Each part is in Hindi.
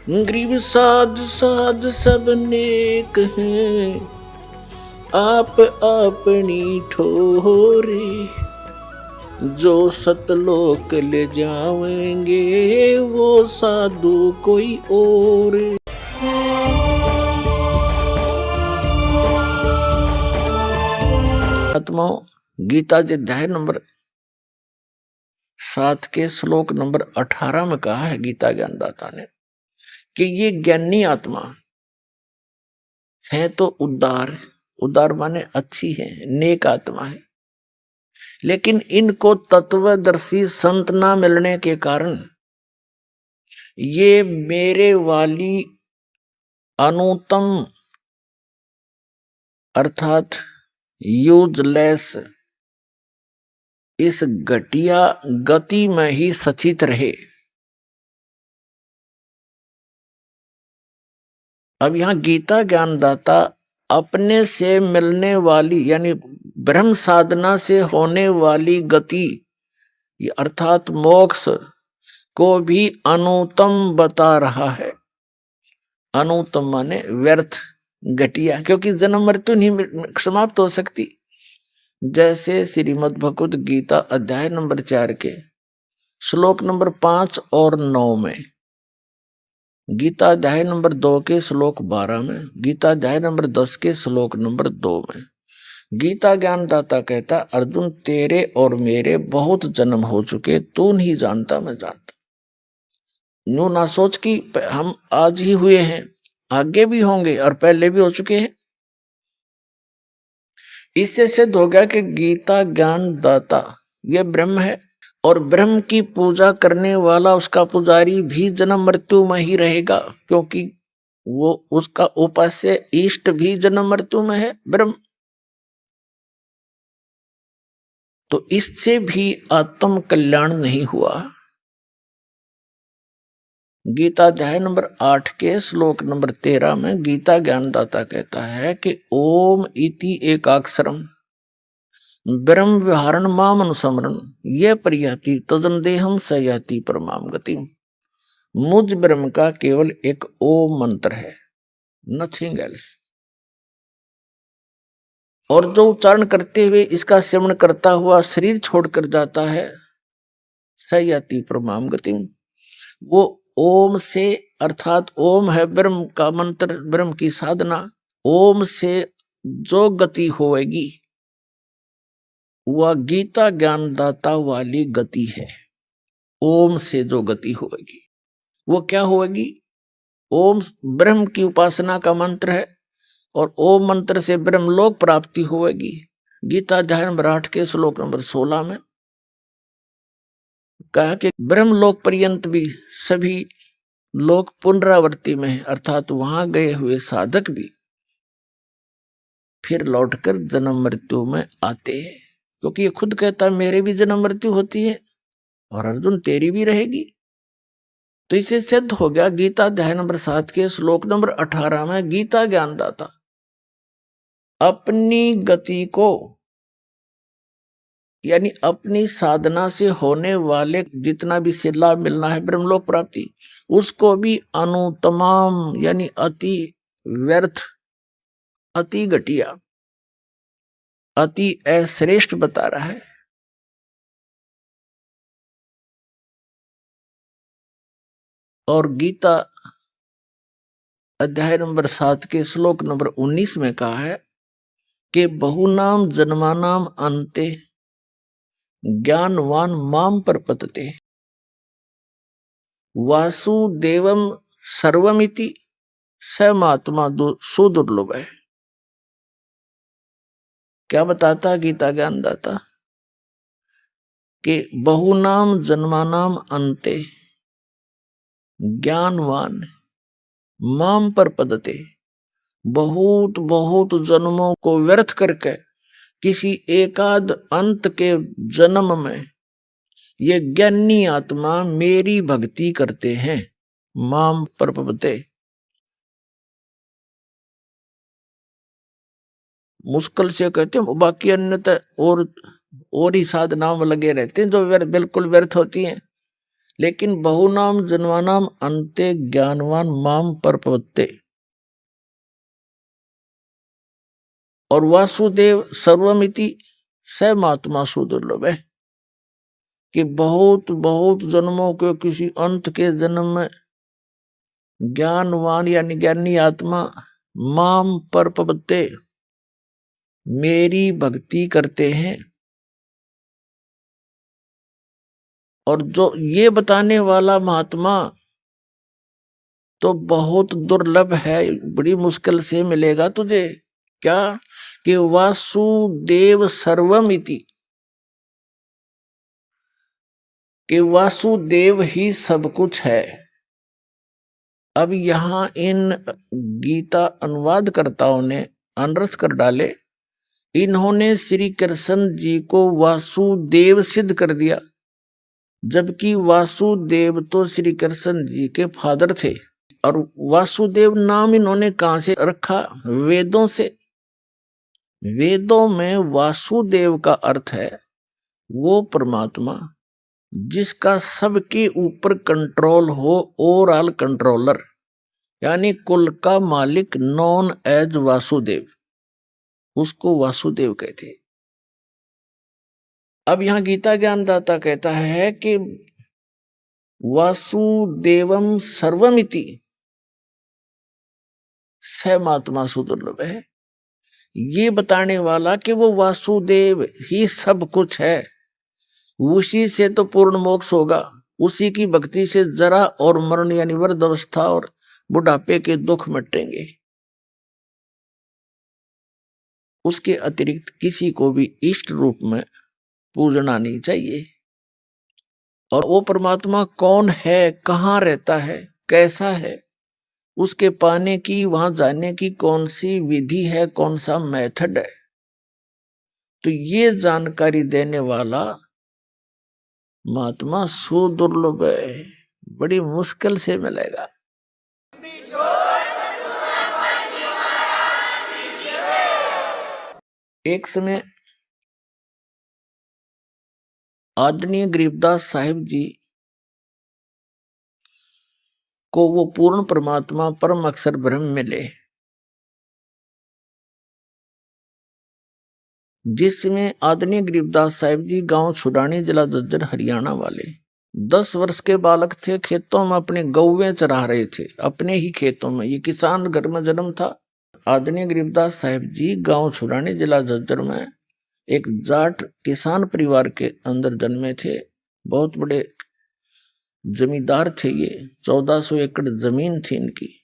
ग्रीव साध साध सब नेक हैं, आप अपनी ठोरे। जो सतलोक ले जाएंगे वो साधु कोई और। आत्माओं, गीता जी अध्याय नंबर 7 के श्लोक नंबर 18 में कहा है गीता ज्ञानदाता ने कि ये ज्ञानी आत्मा है तो उदार, उदार माने अच्छी है, नेक आत्मा है। लेकिन इनको तत्वदर्शी संत ना मिलने के कारण ये मेरे वाली अनुत्तम अर्थात यूजलेस इस घटिया गति में ही सचित रहे। अब यहां गीता ज्ञानदाता अपने से मिलने वाली यानी ब्रह्म साधना से होने वाली गति अर्थात मोक्ष को भी अनुत्तम बता रहा है। अनुत्तम माने व्यर्थ, घटिया, क्योंकि जन्म मृत्यु नहीं समाप्त हो सकती। जैसे श्रीमद् भगवद गीता अध्याय नंबर 4 के श्लोक नंबर 5 और 9 में, गीता अध्याय नंबर 2 के श्लोक 12 में, गीता अध्याय नंबर 10 के श्लोक नंबर 2 में गीता ज्ञानदाता कहता, अर्जुन तेरे और मेरे बहुत जन्म हो चुके, तू नहीं जानता मैं जानता। यूं ना सोच कि हम आज ही हुए हैं, आगे भी होंगे और पहले भी हो चुके हैं। इससे सिद्ध हो गया कि गीता ज्ञानदाता ये ब्रह्म है और ब्रह्म की पूजा करने वाला उसका पुजारी भी जन्म मृत्यु में ही रहेगा, क्योंकि वो उसका उपास्य इष्ट भी जन्म मृत्यु में है ब्रह्म। तो इससे भी आत्म कल्याण नहीं हुआ। गीता अध्याय नंबर 8 के श्लोक नंबर 13 में गीता ज्ञानदाता कहता है कि ओम इति एकाक्षरम ब्रह्म विहारण माम अनुसमरण ये परियाति तजन देहम सयाति परमाम गति। मुझ ब्रह्म का केवल एक ओम मंत्र है, नथिंग एल्स। और जो उच्चारण करते हुए इसका सेवन करता हुआ शरीर छोड़कर जाता है, सयाति परमाम गति। वो ओम से अर्थात ओम है ब्रह्म का मंत्र, ब्रह्म की साधना, ओम से जो गति होएगी वह गीता ज्ञानदाता वाली गति है। ओम से जो गति होएगी वो क्या होएगी? ओम ब्रह्म की उपासना का मंत्र है और ओम मंत्र से ब्रह्मलोक प्राप्ति होएगी। गीता अध्याय नंबर 8 के श्लोक नंबर 16 में कहा कि ब्रह्मलोक पर्यंत भी सभी लोग पुनरावृत्ति में है, अर्थात वहां गए हुए साधक भी फिर लौटकर जन्म मृत्यु में आते हैं, क्योंकि ये खुद कहता है मेरे भी जन्म मृत्यु होती है और अर्जुन तेरी भी रहेगी। तो इसे सिद्ध हो गया गीता अध्याय नंबर 7 के श्लोक नंबर 18 में गीता ज्ञानदाता अपनी गति को यानी अपनी साधना से होने वाले जितना भी से लाभ मिलना है ब्रह्मलोक प्राप्ति, उसको भी अनुत्तम यानी अति व्यर्थ, अति घटिया, अति अश्रेष्ठ बता रहा है। और गीता अध्याय नंबर 7 के श्लोक नंबर 19 में कहा है कि बहुनाम जन्मानाम अन्ते ज्ञानवान माम प्रपतते वासुदेवम सर्वमिति समात्मा सुदुर्लभ है। क्या बताता गीता ज्ञानदाता कि बहुनाम जन्मानाम अन्ते ज्ञानवान माम प्रपतते, बहुत बहुत जन्मों को व्यर्थ करके किसी एकाध अंत के जन्म में ये ज्ञानी आत्मा मेरी भक्ति करते हैं। माम प्रपते, मुश्किल से कहते हैं, बाकी अन्य और ही साधनाओं में लगे रहते हैं जो बिल्कुल व्यर्थ होती हैं। लेकिन बहुनाम जन्मानाम अन्ते ज्ञानवान माम परपवत्ते। और वासुदेव सर्वमिति स महात्मा सुदुर्लभ है कि बहुत बहुत जन्मों के किसी अंत के जन्म में ज्ञानवान यानी ज्ञानी आत्मा माम परपवत्ते मेरी भक्ति करते हैं। और जो ये बताने वाला महात्मा तो बहुत दुर्लभ है, बड़ी मुश्किल से मिलेगा तुझे। क्या कि वासुदेव सर्वमिति, कि वासुदेव ही सब कुछ है। अब यहां इन गीता अनुवादकर्ताओं ने अनरस कर डाले, इन्होंने श्री कृष्ण जी को वासुदेव सिद्ध कर दिया, जबकि वासुदेव तो श्री कृष्ण जी के फादर थे। और वासुदेव नाम इन्होंने कहां से रखा? वेदों से। वेदों में वासुदेव का अर्थ है वो परमात्मा जिसका सबके ऊपर कंट्रोल हो, ओवरऑल कंट्रोलर, यानी कुल का मालिक, नॉन एज वासुदेव, उसको वासुदेव कहते हैं। अब यहां गीता ज्ञानदाता कहता है कि वासुदेवम सर्वमिति स महात्मा सुदुर्लभ है। ये बताने वाला कि वो वासुदेव ही सब कुछ है, उसी से तो पूर्ण मोक्ष होगा, उसी की भक्ति से जरा और मरण यानी वृद्ध अवस्था और बुढ़ापे के दुख मिटेंगे। उसके अतिरिक्त किसी को भी इष्ट रूप में पूजना नहीं चाहिए। और वो परमात्मा कौन है, कहाँ रहता है, कैसा है, उसके पाने की, वहां जाने की कौन सी विधि है, कौन सा मेथड है, तो ये जानकारी देने वाला महात्मा सुदुर्लभ है, बड़ी मुश्किल से मिलेगा। एक समय आदरणीय गरीबदास साहिब जी को वो पूर्ण परमात्मा परम अक्षर ब्रह्म मिले, जिसमें आदरणीय गरीबदास साहिब जी गांव छुड़ानी, जिला झज्जर, हरियाणा वाले 10 वर्ष के बालक थे। खेतों में अपने गौवें चरा रहे थे, अपने ही खेतों में। ये किसान घर में जन्म था। आदरणीय गरीबदास साहिब जी गांव छुड़ानी, जिला झज्जर में एक जाट किसान परिवार के अंदर जन्मे थे। बहुत बड़े जमींदार थे ये, 1400 एकड़ जमीन थी इनकी।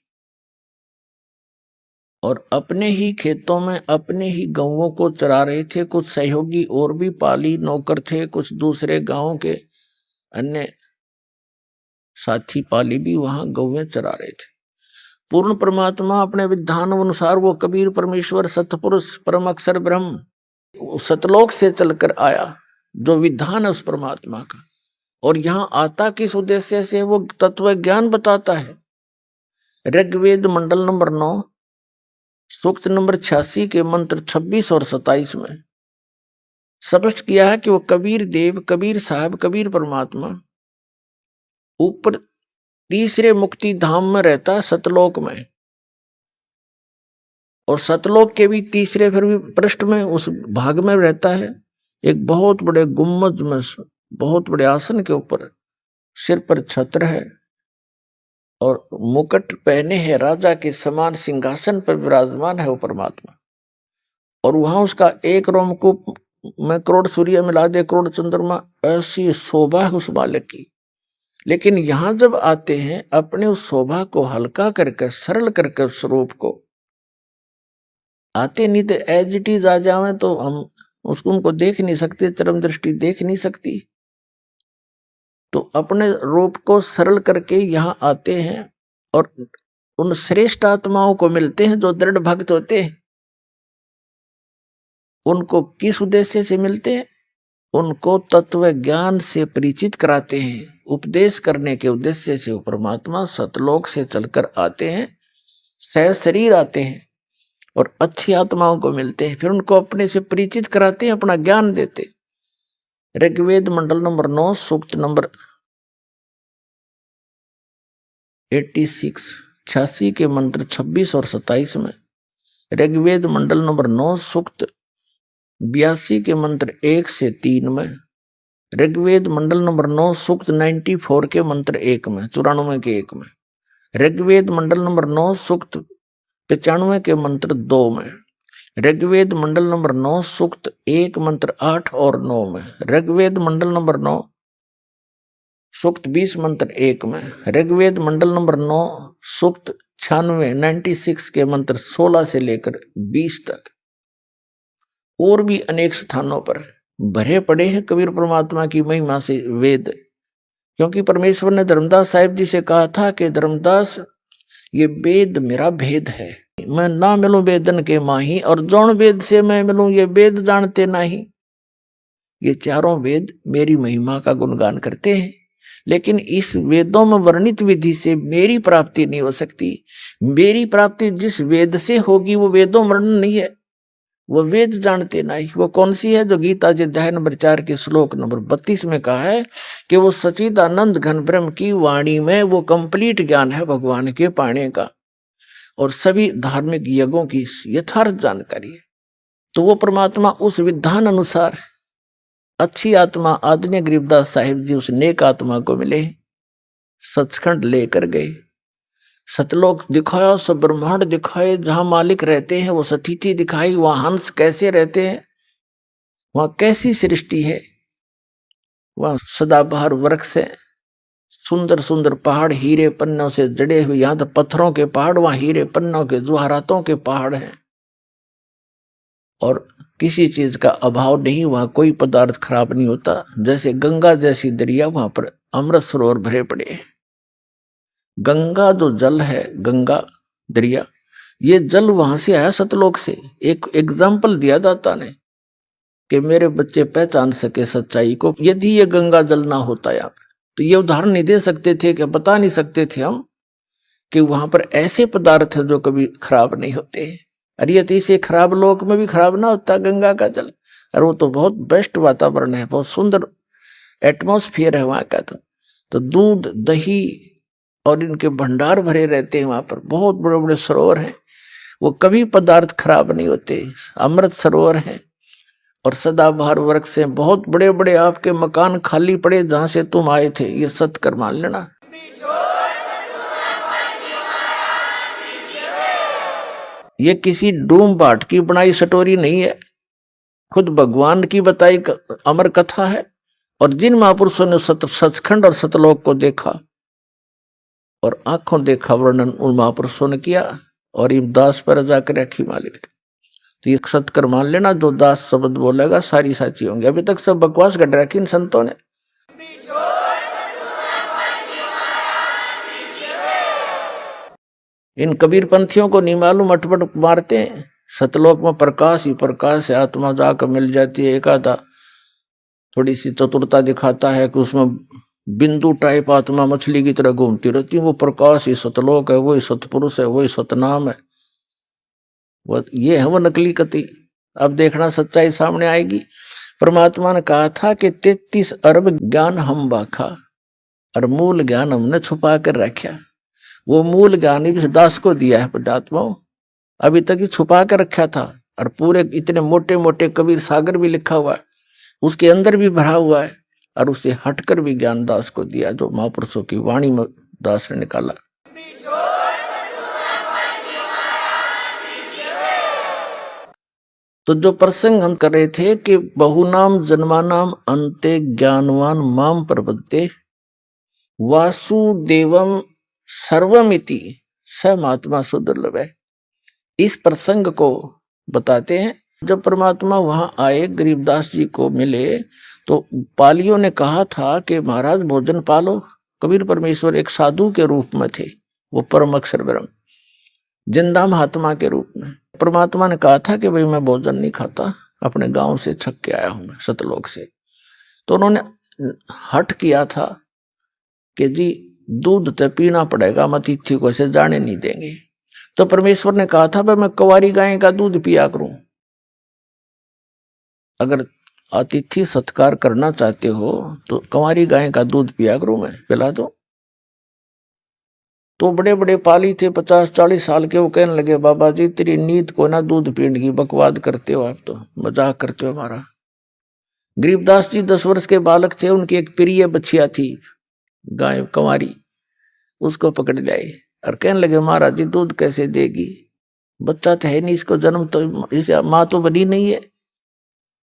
और अपने ही खेतों में अपने ही गौओं को चरा रहे थे। कुछ सहयोगी और भी पाली नौकर थे, कुछ दूसरे गांवों के अन्य साथी पाली भी वहां गौएं चरा रहे थे। पूर्ण परमात्मा अपने विधान अनुसार वो कबीर परमेश्वर सतपुरुष परम अक्षर ब्रह्म सतलोक से चलकर आया, जो विधान है उस परमात्मा का। और यहां आता किस उद्देश्य से? वो तत्व ज्ञान बताता है। ऋग्वेद मंडल नंबर 9 सूक्त नंबर 86 के मंत्र 26 और 27 में स्पष्ट किया है कि वो कबीर देव, कबीर साहब, कबीर परमात्मा ऊपर तीसरे मुक्ति धाम में रहता, सतलोक में। और सतलोक के भी तीसरे फिर भी पृष्ठ में, उस भाग में रहता है, एक बहुत बड़े गुम्बद में, बहुत बड़े आसन के ऊपर, सिर पर छत्र है और मुकुट पहने है, राजा के समान सिंहासन पर विराजमान है वो परमात्मा। और वहां उसका एक रोमकूप में करोड़ सूर्य मिला दे, करोड़ चंद्रमा, ऐसी शोभा है उस बालक की। लेकिन यहां जब आते हैं, अपने उस शोभा को हल्का करके, सरल करके उस स्वरूप को आते, नहीं तो एज इट इज आ जावे तो हम उसको उनको देख नहीं सकते, चरम दृष्टि देख नहीं सकती। तो अपने रूप को सरल करके यहाँ आते हैं और उन श्रेष्ठ आत्माओं को मिलते हैं जो दृढ़ भक्त होते हैं। उनको किस उद्देश्य से मिलते हैं? उनको तत्व ज्ञान से परिचित कराते हैं। उपदेश करने के उद्देश्य से वो परमात्मा सतलोक से चलकर आते हैं, सह शरीर आते हैं और अच्छी आत्माओं को मिलते हैं, फिर उनको अपने से परिचित कराते हैं, अपना ज्ञान देते। ऋग्वेद मंडल नंबर 9 सूक्त नंबर 86 के मंत्र 26 और 27 में, ऋग्वेद मंडल नंबर 9 सूक्त 82 के मंत्र 1 से 3 में, ऋग्वेद मंडल नंबर 9 सूक्त 94 के मंत्र 1 में, 94 के 1 में, ऋग्वेद मंडल नंबर 9 सूक्त 95 के मंत्र 2 में, ऋग्वेद मंडल नंबर 9 सूक्त 1 मंत्र 8 और 9 में, ऋग्वेद मंडल नंबर 9 सूक्त 20 मंत्र 1 में, ऋग्वेद मंडल नंबर 9 सूक्त 96 के मंत्र 16 से लेकर 20 तक, और भी अनेक स्थानों पर भरे पड़े हैं कबीर परमात्मा की महिमा से वेद। क्योंकि परमेश्वर ने धर्मदास साहिब जी से कहा था कि धर्मदास ये वेद मेरा भेद है, मैं ना मिलूं वेदन के माही, और जौन वेद से मैं मिलूं ये वेद जानते नहीं। ये चारों वेद मेरी महिमा का गुणगान करते हैं, लेकिन इस वेदों में वर्णित विधि से मेरी प्राप्ति नहीं हो सकती। मेरी प्राप्ति जिस वेद से होगी वो वेदों वर्णन नहीं है, वो वेद जानते नहीं। वो कौन सी है? जो गीता जी अध्याय नंबर 4 के श्लोक नंबर 32 में कहा है कि वो सच्चिदानंद घन ब्रह्म की वाणी में वो कंप्लीट ज्ञान है भगवान के पाने का, और सभी धार्मिक यज्ञों की यथार्थ जानकारी है। तो वो परमात्मा उस विधान अनुसार अच्छी आत्मा आदरणीय गरीबदास साहिब जी उस नेक आत्मा को मिले, सचखंड लेकर गए, सतलोक दिखाया, सब ब्रह्मांड दिखाए, जहां मालिक रहते हैं वो सतिथि दिखाई, वहां हंस कैसे रहते हैं, वहां कैसी सृष्टि है, वहां सदाबहार वृक्ष है, सुंदर सुंदर पहाड़ हीरे पन्नों से जड़े हुए, यहां तो पत्थरों के पहाड़, वहां हीरे पन्नों के जवाहरातों के पहाड़ हैं, और किसी चीज का अभाव नहीं, वहां कोई पदार्थ खराब नहीं होता। जैसे गंगा जैसी दरिया, वहां पर अमृत सरोवर भरे पड़े हैं। गंगा जो जल है, गंगा दरिया, ये जल वहां से आया सतलोक से। एक एग्जाम्पल दिया दाता ने कि मेरे बच्चे पहचान सके सच्चाई को, यदि ये गंगा जल ना होता यहाँ पर, तो ये उदाहरण नहीं दे सकते थे, कि बता नहीं सकते थे हम कि वहां पर ऐसे पदार्थ है जो कभी खराब नहीं होते। अरे यदि से खराब लोक में भी खराब ना होता गंगा का जल, और वो तो बहुत बेस्ट वातावरण है, बहुत सुंदर एटमॉस्फेयर है वहां का। तो दूध दही और इनके भंडार भरे रहते हैं वहां पर, बहुत बड़े बड़े सरोवर हैं, वो कभी पदार्थ खराब नहीं होते, अमृत सरोवर हैं, और सदाबहार वृक्ष से बहुत बड़े बड़े आपके मकान खाली पड़े जहां से तुम आए थे, ये सत्य कर मान लेना। ये किसी डूम बाट की बनाई स्टोरी नहीं है, खुद भगवान की बताई अमर कथा है। और जिन महापुरुषों ने सचखंड और सतलोक को देखा और आंखों देखा वर्णन उन महापुरुषों ने किया, और ये दास पर जाकर रखी मालिक। तो ये सत्य कर मान लेना, जो दास शब्द बोलेगा सारी साची होंगे। अभी तक सब बकवास कर रखी इन संतों ने। इन कबीर पंथियों को नहीं मालूम, अटपट मारते हैं। सतलोक में प्रकाश ही प्रकाश है, आत्मा जाकर मिल जाती है। एक आधा थोड़ी सी चतुरता दिखाता है कि उसमें बिंदु टाइप आत्मा मछली की तरह घूमती रहती है, वो प्रकाश ही सतलोक है, वही सतपुरुष है, वही सतनाम है। वो ये है वो नकली कति। अब देखना सच्चाई सामने आएगी। परमात्मा ने कहा था कि 33 अरब ज्ञान हम बाखा, और मूल ज्ञान हमने छुपा कर रखा। वो मूल ज्ञान इस दास को दिया है पुण्यात्माओं, अभी तक ही छुपा कर रखा था। और पूरे इतने मोटे मोटे कबीर सागर भी लिखा हुआ है, उसके अंदर भी भरा हुआ है, और उसे हटकर भी ज्ञान दास को दिया, जो महापुरुषों की वाणी में दास ने निकाला। तो जो प्रसंग हम कर रहे थे कि बहुनाम जन्मानाम अंते ज्ञानवान माम प्रपद्ये वासुदेवम सर्वमिति स महात्मा सुदुर्लभ है। इस प्रसंग को बताते हैं। जब परमात्मा वहां आए, गरीबदास जी को मिले, तो पालियों ने कहा था कि महाराज भोजन पालो। कबीर परमेश्वर एक साधु के रूप में थे, वो परम अक्षर ब्रह्म जिंदा महात्मा के रूप में। परमात्मा ने कहा था कि भाई मैं भोजन नहीं खाता, अपने गांव से छक के आया हूं मैं सतलोक से। तो उन्होंने हट किया था कि जी दूध तो पीना पड़ेगा, मैं अतिथि को ऐसे जाने नहीं देंगे। तो परमेश्वर ने कहा था भाई मैं कुंवारी गाय का दूध पिया करूं। अगर अतिथि सत्कार करना चाहते हो तो कुंवारी गाय का दूध पिया करूं, मैं पिला दो। तो बड़े बड़े पाली थे 50-40 साल के, वो कहने लगे बाबा जी तेरी नींद को ना दूध पीने की बकवाद करते हो, आप तो मजाक करते हो हमारा। गरीबदास जी 10 वर्ष के बालक थे, उनकी एक प्रिय बछिया थी गाय कंवारी, उसको पकड़ लाए और कहने लगे महाराज जी दूध कैसे देगी, बच्चा तो है नहीं, इसको जन्म तो इसे माँ तो बनी नहीं है।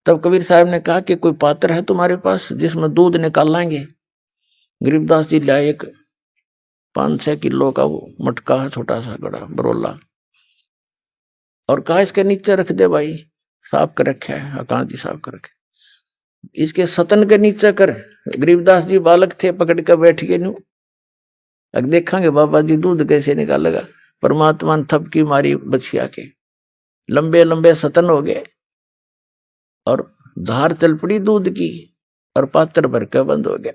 तब कबीर साहब ने कहा कि कोई पात्र है तुम्हारे पास जिसमें दूध निकाल लाएंगे। गरीबदास जी लाए एक 5-6 किलो का वो मटका है, छोटा सा गड़ा बरोला, और कहा इसके नीचे रख दे भाई, साफ कर रखे है, हाँ जी साफ कर रखे, इसके सतन के नीचे कर। गरीबदास जी बालक थे, पकड़ कर बैठ गए नू, अब देखेंगे बाबा जी दूध कैसे निकालेगा। परमात्मा ने थपकी मारी बछिया के, लंबे लंबे सतन हो गए और धार चल पड़ी दूध की, और पात्र भर के बंद हो गया।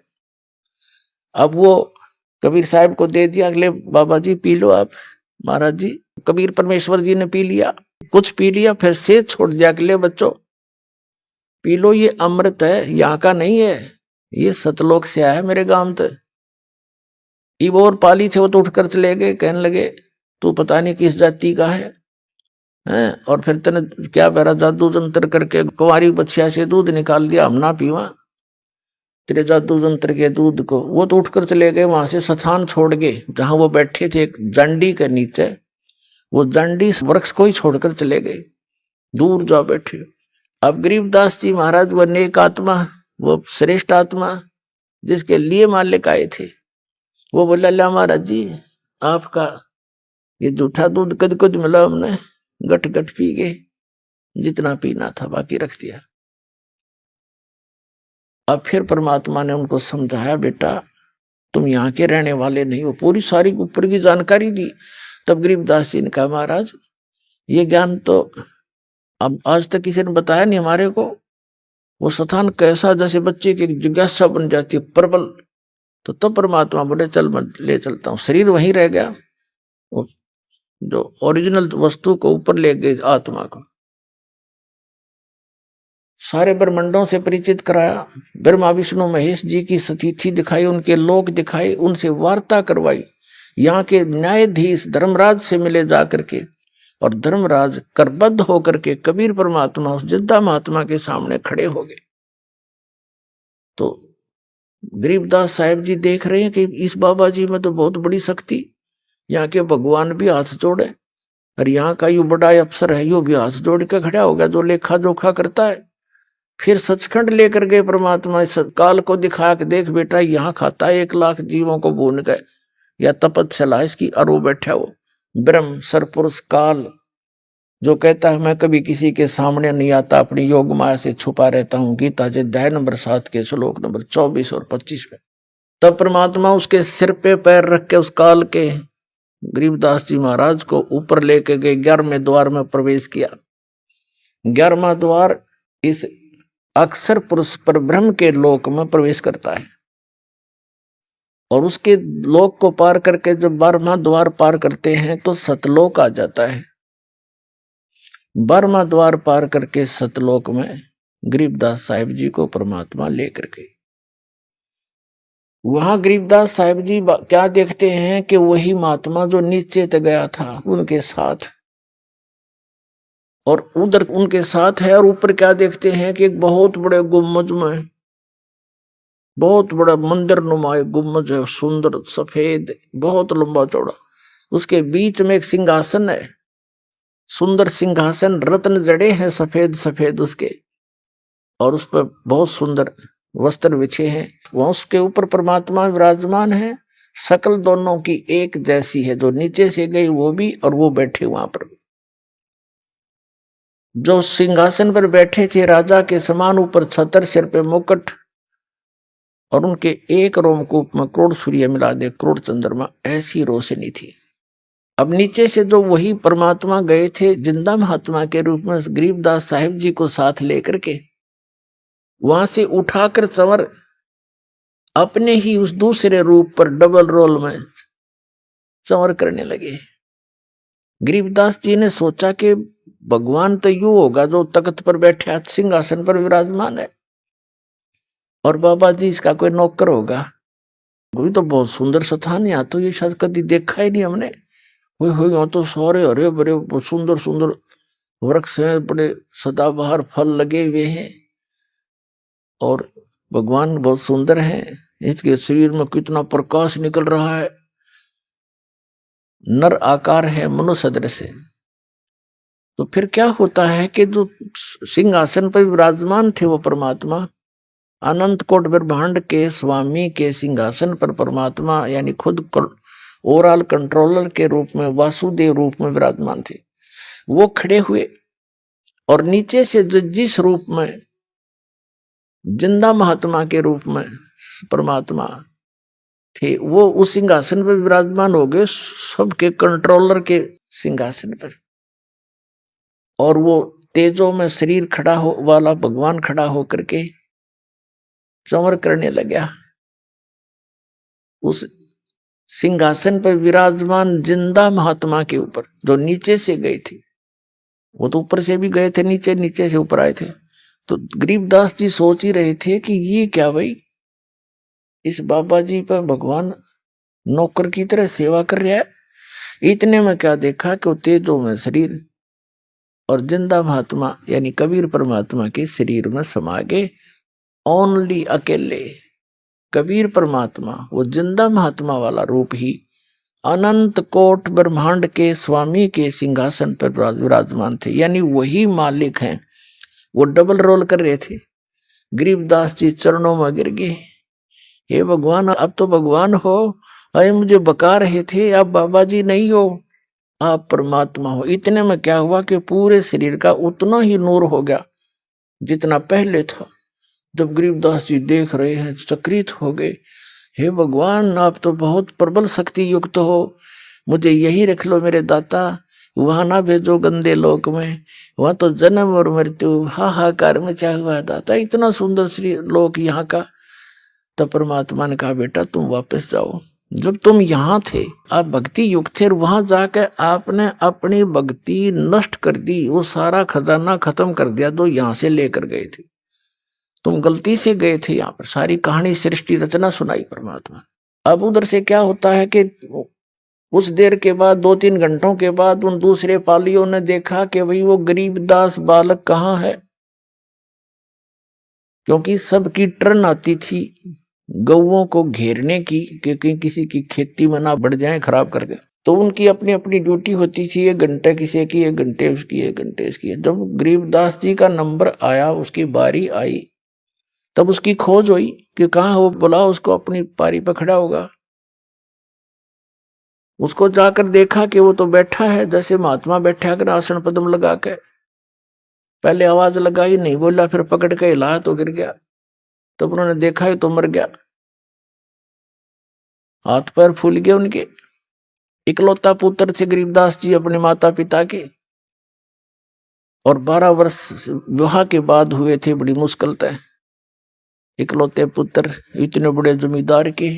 अब वो कबीर साहब को दे दिया, अगले बाबा जी पी लो आप। महाराज जी कबीर परमेश्वर जी ने पी लिया, कुछ पी लिया, फिर से छोड़ दिया, अगले बच्चों पी लो, ये अमृत है, यहाँ का नहीं है, ये सतलोक से आया है मेरे गांव तक। इब और पाली थे, वो तो उठकर चले गए, कहने लगे तू पता नहीं किस जाति का है, और फिर तने क्या बेरा जादू जंत्र करके कुंवारी बछिया से दूध निकाल दिया, हम ना पीवा तेरे जादू जंत्र के दूध को। वो तो उठकर चले गए, वहां से स्थान छोड़ गए जहां वो बैठे थे, एक जंडी के नीचे, वो जंडी वृक्ष को ही छोड़कर चले गए, दूर जा बैठे। अब गरीबदास जी महाराज वो नेक आत्मा, वो श्रेष्ठ आत्मा जिसके लिए मालिक आए थे, वो बोला ला महाराज जी आपका ये जूठा दूध कद कद मिला, हमने गट गट पी गए, जितना पीना था बाकी रख दिया। अब फिर परमात्मा ने उनको समझाया बेटा तुम यहाँ के रहने वाले नहीं हो, पूरी सारी ऊपर की जानकारी दी। तब गरीबदास जी ने कहा महाराज ये ज्ञान तो अब आज तक किसी ने बताया नहीं हमारे को, वो स्थान कैसा, जैसे बच्चे की जिज्ञासा बन जाती है प्रबल। तो तब परमात्मा बोले चल मैं ले चलता हूँ, शरीर वहीं रह गया, जो ओरिजिनल वस्तु को ऊपर ले गए आत्मा को। सारे ब्रह्मंडों से परिचित कराया, ब्रह्मा विष्णु महेश जी की स्थिति दिखाई, उनके लोक दिखाए, उनसे वार्ता करवाई, यहाँ के न्यायाधीश धर्मराज से मिले जा करके, और धर्मराज करबद्ध होकर के कबीर परमात्मा उस जिद्दा महात्मा के सामने खड़े हो गए। तो गरीबदास साहिब जी देख रहे हैं कि इस बाबा जी में तो बहुत बड़ी शक्ति, यहाँ के भगवान भी हाथ जोड़े, और यहाँ का यू बड़ा अफसर है यो भी हाथ जोड़ के खड़ा हो गया, जो लेखा जोखा करता है। फिर सचखंड लेकर गए परमात्मा, इस काल को दिखाया कि देख बेटा यहाँ खाता है 1 लाख जीवों को भून गए, या तपस्या इसकी, और वो बैठा वो ब्रह्म सरपुरुष काल जो कहता है मैं कभी किसी के सामने नहीं आता, अपनी योग माया से छुपा रहता हूँ। गीता जी अध्याय नंबर 7 के श्लोक नंबर 24 और 25 में। तब परमात्मा उसके सिर पे पैर रख के उस काल के गरीबदास जी महाराज को ऊपर लेके गए, 11वें द्वार में प्रवेश किया। 11वां द्वार इस अक्षर पुरुष पर ब्रह्म के लोक में प्रवेश करता है, और उसके लोक को पार करके जब 12वां द्वार पार करते हैं तो सतलोक आ जाता है। 12वां द्वार पार करके सतलोक में गरीबदास साहिब जी को परमात्मा लेकर गए। वहां गरीबदास साहिब जी क्या देखते हैं कि वही महात्मा जो नीचे तक गया था उनके साथ, और उधर उनके साथ है, और ऊपर क्या देखते हैं कि एक बहुत बड़े गुम्बज में बहुत बड़ा मंदिर नुमा गुम्बज है, सुंदर सफेद बहुत लंबा चौड़ा, उसके बीच में एक सिंहासन है, सुंदर सिंहासन, रत्न जड़े हैं सफेद सफेद उसके, और उस पर बहुत सुंदर वस्त्र बिछे हैं। वहां उसके ऊपर परमात्मा विराजमान है, शकल दोनों की एक जैसी है, जो नीचे से गई वो भी और वो बैठे वहां पर। जो सिंहासन पर बैठे थे राजा के समान, ऊपर छतर, सिर पे मुकुट, और उनके एक रोमकूप में करोड़ सूर्य मिला दे करोड़ चंद्रमा, ऐसी रोशनी थी। अब नीचे से जो वही परमात्मा गए थे जिंदा महात्मा के रूप में गरीबदास साहिब जी को साथ लेकर के, वहां से उठाकर चंवर अपने ही उस दूसरे रूप पर डबल रोल में चंवर करने लगे। गरीबदास जी ने सोचा कि भगवान तो यूं होगा जो तख्त पर बैठे सिंहासन पर विराजमान है, और बाबा जी इसका कोई नौकर होगा। वही तो बहुत सुंदर स्थान, यहाँ तो ये शायद कभी देखा ही नहीं हमने। हो यहाँ तो सारे हरे भरे सुंदर सुंदर वृक्ष हैं, बड़े सदाबहार फल लगे हुए हैं, और भगवान बहुत सुंदर हैं। इसके शरीर में कितना प्रकाश निकल रहा है, नर आकार है, मनुष्य सदृश है। तो फिर क्या होता है कि जो सिंहासन पर विराजमान थे वो परमात्मा, अनंत कोट ब्रह्मांड के स्वामी के सिंहासन पर परमात्मा यानी खुद ओवरऑल कंट्रोलर के रूप में, वासुदेव रूप में विराजमान थे। वो खड़े हुए और नीचे से जिस रूप में जिंदा महात्मा के रूप में परमात्मा थे, वो उस सिंहासन पर विराजमान हो गए, सबके कंट्रोलर के सिंहासन पर। और वो तेजों में शरीर खड़ा हो वाला भगवान खड़ा होकर के चंवर करने लगा। उस सिंहासन पर विराजमान जिंदा महात्मा के ऊपर, जो नीचे से गए थे, वो तो ऊपर से भी गए थे, नीचे नीचे से ऊपर आए थे। तो गरीबदास जी सोच ही रहे थे कि ये क्या भाई, इस बाबा जी पर भगवान नौकर की तरह सेवा कर रहा है। इतने में क्या देखा कि वो तेजों में शरीर और जिंदा महात्मा यानी कबीर परमात्मा के शरीर में समा गए। ओनली अकेले कबीर परमात्मा, वो जिंदा महात्मा वाला रूप ही अनंत कोट ब्रह्मांड के स्वामी के सिंहासन पर विराजमान थे, यानी वही मालिक हैं। वो डबल रोल कर रहे थे। गरीबदास जी चरणों में गिर गए, हे भगवान अब तो भगवान हो, अरे मुझे बका रहे थे, आप बाबा जी नहीं हो, आप परमात्मा हो। इतने में क्या हुआ कि पूरे शरीर का उतना ही नूर हो गया जितना पहले था। जब गरीबदास जी देख रहे हैं चकित हो गए, हे भगवान आप तो बहुत प्रबल शक्ति युक्त हो, मुझे यही रख लो मेरे दाता, वहां ना भेजो गंदे लोक में, वहां तो जन्म और मृत्यु हाहाकार में चाहे हुआ दाता, इतना सुंदर श्री लोक यहाँ का। तब परमात्मा ने कहा बेटा तुम वापस जाओ, जब तुम यहाँ थे आप भक्ति युक्त थे, वहां जाकर आपने अपनी भक्ति नष्ट कर दी, वो सारा खजाना खत्म कर दिया जो यहाँ से लेकर गए थे। तुम गलती से गए थे, यहाँ पर सारी कहानी सृष्टि रचना सुनाई परमात्मा। अब उधर से क्या होता है कि उस देर के बाद 2-3 घंटों के बाद उन दूसरे पालियों ने देखा कि भाई वो गरीबदास बालक कहाँ है, क्योंकि सबकी टर्न आती थी गौओं को घेरने की, क्योंकि किसी की खेती में ना बढ़ जाए खराब करके। तो उनकी अपनी अपनी ड्यूटी होती थी, 1 घंटे किसी की, 1 घंटे उसकी, 1 घंटे उसकी। जब गरीबदास जी का नंबर आया, उसकी बारी आई, तब उसकी खोज हुई कि कहाँ वो, बुलाओ उसको, अपनी पारी पर खड़ा होगा। उसको जाकर देखा कि वो तो बैठा है जैसे महात्मा बैठा है, आसन पद्म लगा के। पहले आवाज लगाई, नहीं बोला, फिर पकड़ के हिलाया तो गिर गया। तब उन्होंने देखा ही तो मर गया, हाथ पैर फूल गए उनके। इकलौता पुत्र थे गरीबदास जी अपने माता पिता के, और 12 वर्ष विवाह के बाद हुए थे, बड़ी मुश्किल तय। इकलौते पुत्र, इतने बड़े जमींदार के,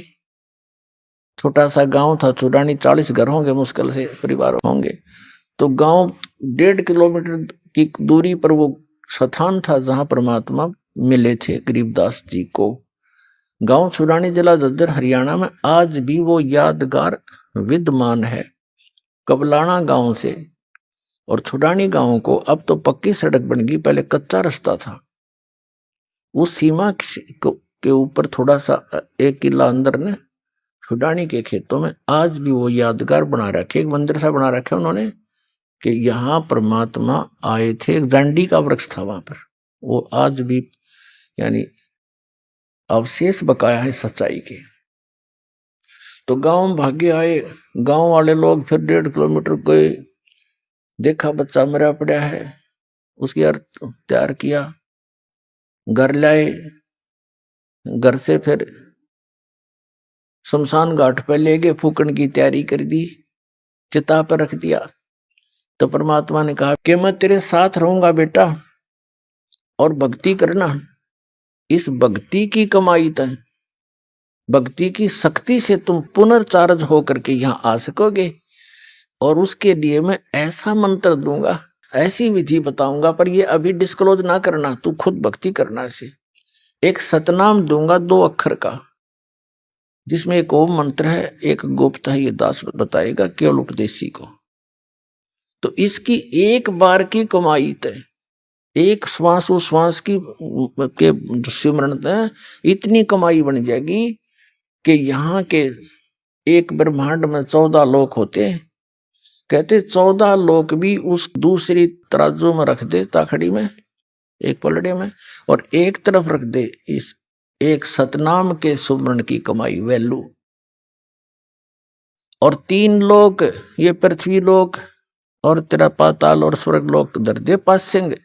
छोटा सा गांव था छुड़ानी, 40 घर होंगे मुश्किल से, परिवार होंगे। तो गांव 1.5 किलोमीटर की दूरी पर वो स्थान था जहां परमात्मा मिले थे गरीबदास जी को। गांव छुड़ानी जिला झज्जर हरियाणा में आज भी वो यादगार विद्यमान है। कबलाना गांव से और छुड़ानी गांव को अब तो पक्की सड़क बन गई, पहले कच्चा रास्ता था। उस सीमा के ऊपर थोड़ा सा 1 किला अंदर ने छुड़ानी के खेतों में आज भी वो यादगार बना रखे, एक मंदिर सा बना रखा उन्होंने कि यहाँ परमात्मा आए थे। एक जांडी का वृक्ष था वहां पर, वो आज भी यानी अवशेष बकाया है सच्चाई के। तो गांव में भागे आए, गांव वाले लोग फिर 1.5 किलोमीटर गए, देखा बच्चा मरा पड़ा है, उसकी अर्थ तैयार किया, घर लाए, घर से फिर शमशान घाट पर ले गए, फूकन की तैयारी कर दी, चिता पर रख दिया। तो परमात्मा ने कहा कि मैं तेरे साथ रहूंगा बेटा, और भक्ति करना, इस भक्ति की कमाई तय, भक्ति की शक्ति से तुम पुनर्चार्ज होकर के यहाँ आ सकोगे। और उसके लिए मैं ऐसा मंत्र दूंगा, ऐसी विधि बताऊंगा, पर ये अभी डिस्क्लोज ना करना, तू खुद भक्ति करना। इसे एक सतनाम दूंगा 2 अक्षर का, जिसमें एक ओम मंत्र है, एक गुप्त है, ये दास बताएगा केवल उपदेशी को। तो इसकी एक बार की कमाई तय, एक श्वास उश्वास की के सिमरन तय इतनी कमाई बन जाएगी कि यहाँ के एक ब्रह्मांड में 14 लोक होते हैं। कहते 14 लोक भी उस दूसरी तराजू में रख दे, ताखड़ी में, एक पलड़े में, और एक तरफ रख दे इस एक सतनाम के सुमरण की कमाई वैल्यू। और 3 लोक, ये पृथ्वी लोक और तेरा पाताल और स्वर्ग लोक दर्दे पासेंगे,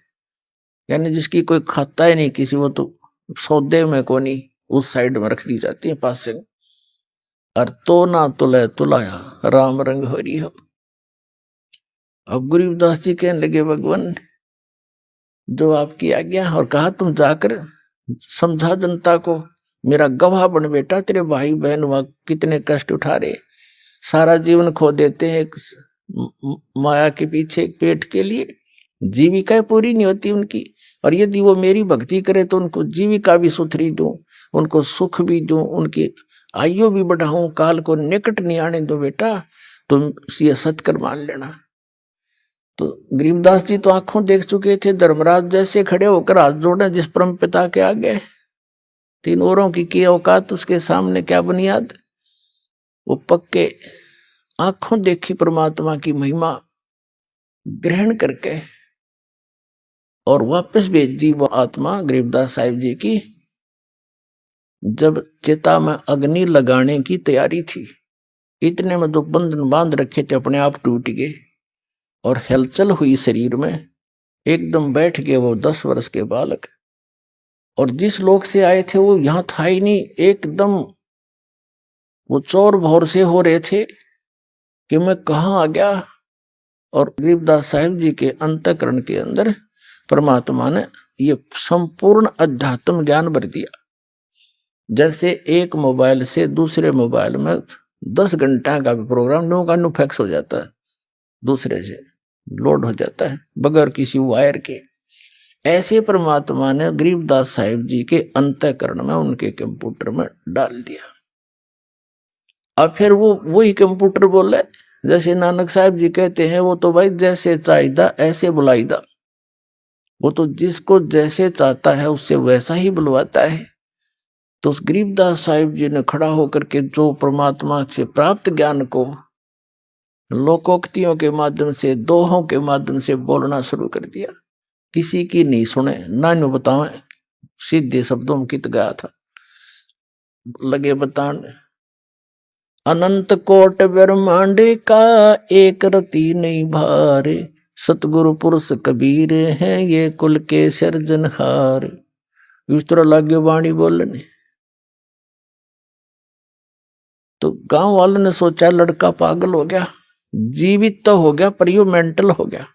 यानी जिसकी कोई खाता ही नहीं किसी, वो तो सौदे में को नहीं, उस साइड में रख दी जाती है पासेंगे। और तो ना तुले तुलाया राम रंग हरी हो। अब गरीबदास जी कहने लगे भगवान जो आपकी आज्ञा, और कहा तुम जाकर समझा जनता को, मेरा गवाह बन बेटा, तेरे भाई बहन वहां कितने कष्ट उठा रहे, सारा जीवन खो देते हैं माया के पीछे, पेट के लिए, जीविका पूरी नहीं होती उनकी। और यदि वो मेरी भक्ति करे तो उनको जीविका भी सुथरी दूं, उनको सुख भी दूं, उनकी आयु भी बढ़ाऊं, काल को निकट नहीं आने दो बेटा, तुम ये सत्कर मान लेना। तो गरीबदास जी तो आंखों देख चुके थे, धर्मराज जैसे खड़े होकर हाथ जोड़े जिस परम पिता के आगे, 3 औरों की औकात उसके सामने क्या बुनियाद। वो पक्के आंखों देखी परमात्मा की महिमा ग्रहण करके और वापस भेज दी वो आत्मा गरीबदास साहिब जी की। जब चिता में अग्नि लगाने की तैयारी थी, इतने में जो बंधन बांध रखे थे अपने आप टूट गए और हलचल हुई शरीर में, एकदम बैठ गए वो 10 वर्ष के बालक। और जिस लोक से आए थे वो यहां था ही नहीं, एकदम वो चोर भौर से हो रहे थे कि मैं कहाँ आ गया। और गरीबदास साहिब जी के अंतःकरण के अंदर परमात्मा ने ये संपूर्ण अध्यात्म ज्ञान भर दिया। जैसे एक मोबाइल से दूसरे मोबाइल में 10 घंटा का भी प्रोग्राम नो का नो फैक्स हो जाता है, दूसरे से लोड हो जाता है बगैर किसी वायर के। ऐसे परमात्मा ने गरीबदास साहिब जी के अंतःकरण में उनके कंप्यूटर में डाल दिया। अब फिर वो वही कंप्यूटर बोले, जैसे नानक साहब जी कहते हैं, वो तो भाई जैसे चाहिदा ऐसे बुलाईदा, वो तो जिसको जैसे चाहता है उससे वैसा ही बुलवाता है। तो उस गरीबदास साहिब जी ने खड़ा होकर के जो परमात्मा से प्राप्त ज्ञान को लोकोक्तियों के माध्यम से, दोहों के माध्यम से बोलना शुरू कर दिया। किसी की नहीं सुने, ना न्यू बतावे, सीधे शब्दों में कित गया था, लगे बतान। अनंत कोट ब्रह्मांड का एक रति नहीं भारे, सतगुरु पुरुष कबीर हैं ये कुल के सिरजनहार। इस तरह लागे वाणी बोलने। तो गांव वालों ने सोचा लड़का पागल हो गया, जीवित तो हो गया पर यू मेंटल हो गया।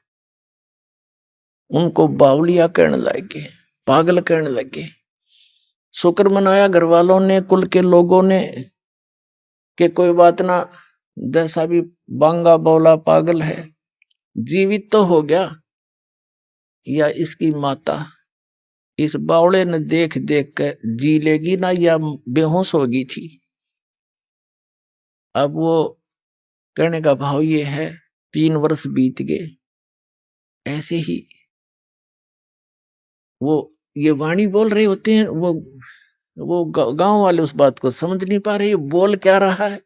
उनको बावलिया कहने लगे, पागल कहने लगे। शुक्र मनाया घर वालों ने, कुल के लोगों ने, कि कोई बात ना, जैसा भी बांगा बौला पागल है, जीवित तो हो गया। या इसकी माता इस बावड़े ने देख देख कर जी लेगी ना, या बेहोश होगी थी। अब वो कहने का भाव ये है, 3 वर्ष बीत गए, ऐसे ही वो ये वाणी बोल रहे होते हैं। वो गांव वाले उस बात को समझ नहीं पा रहे, बोल क्या रहा है।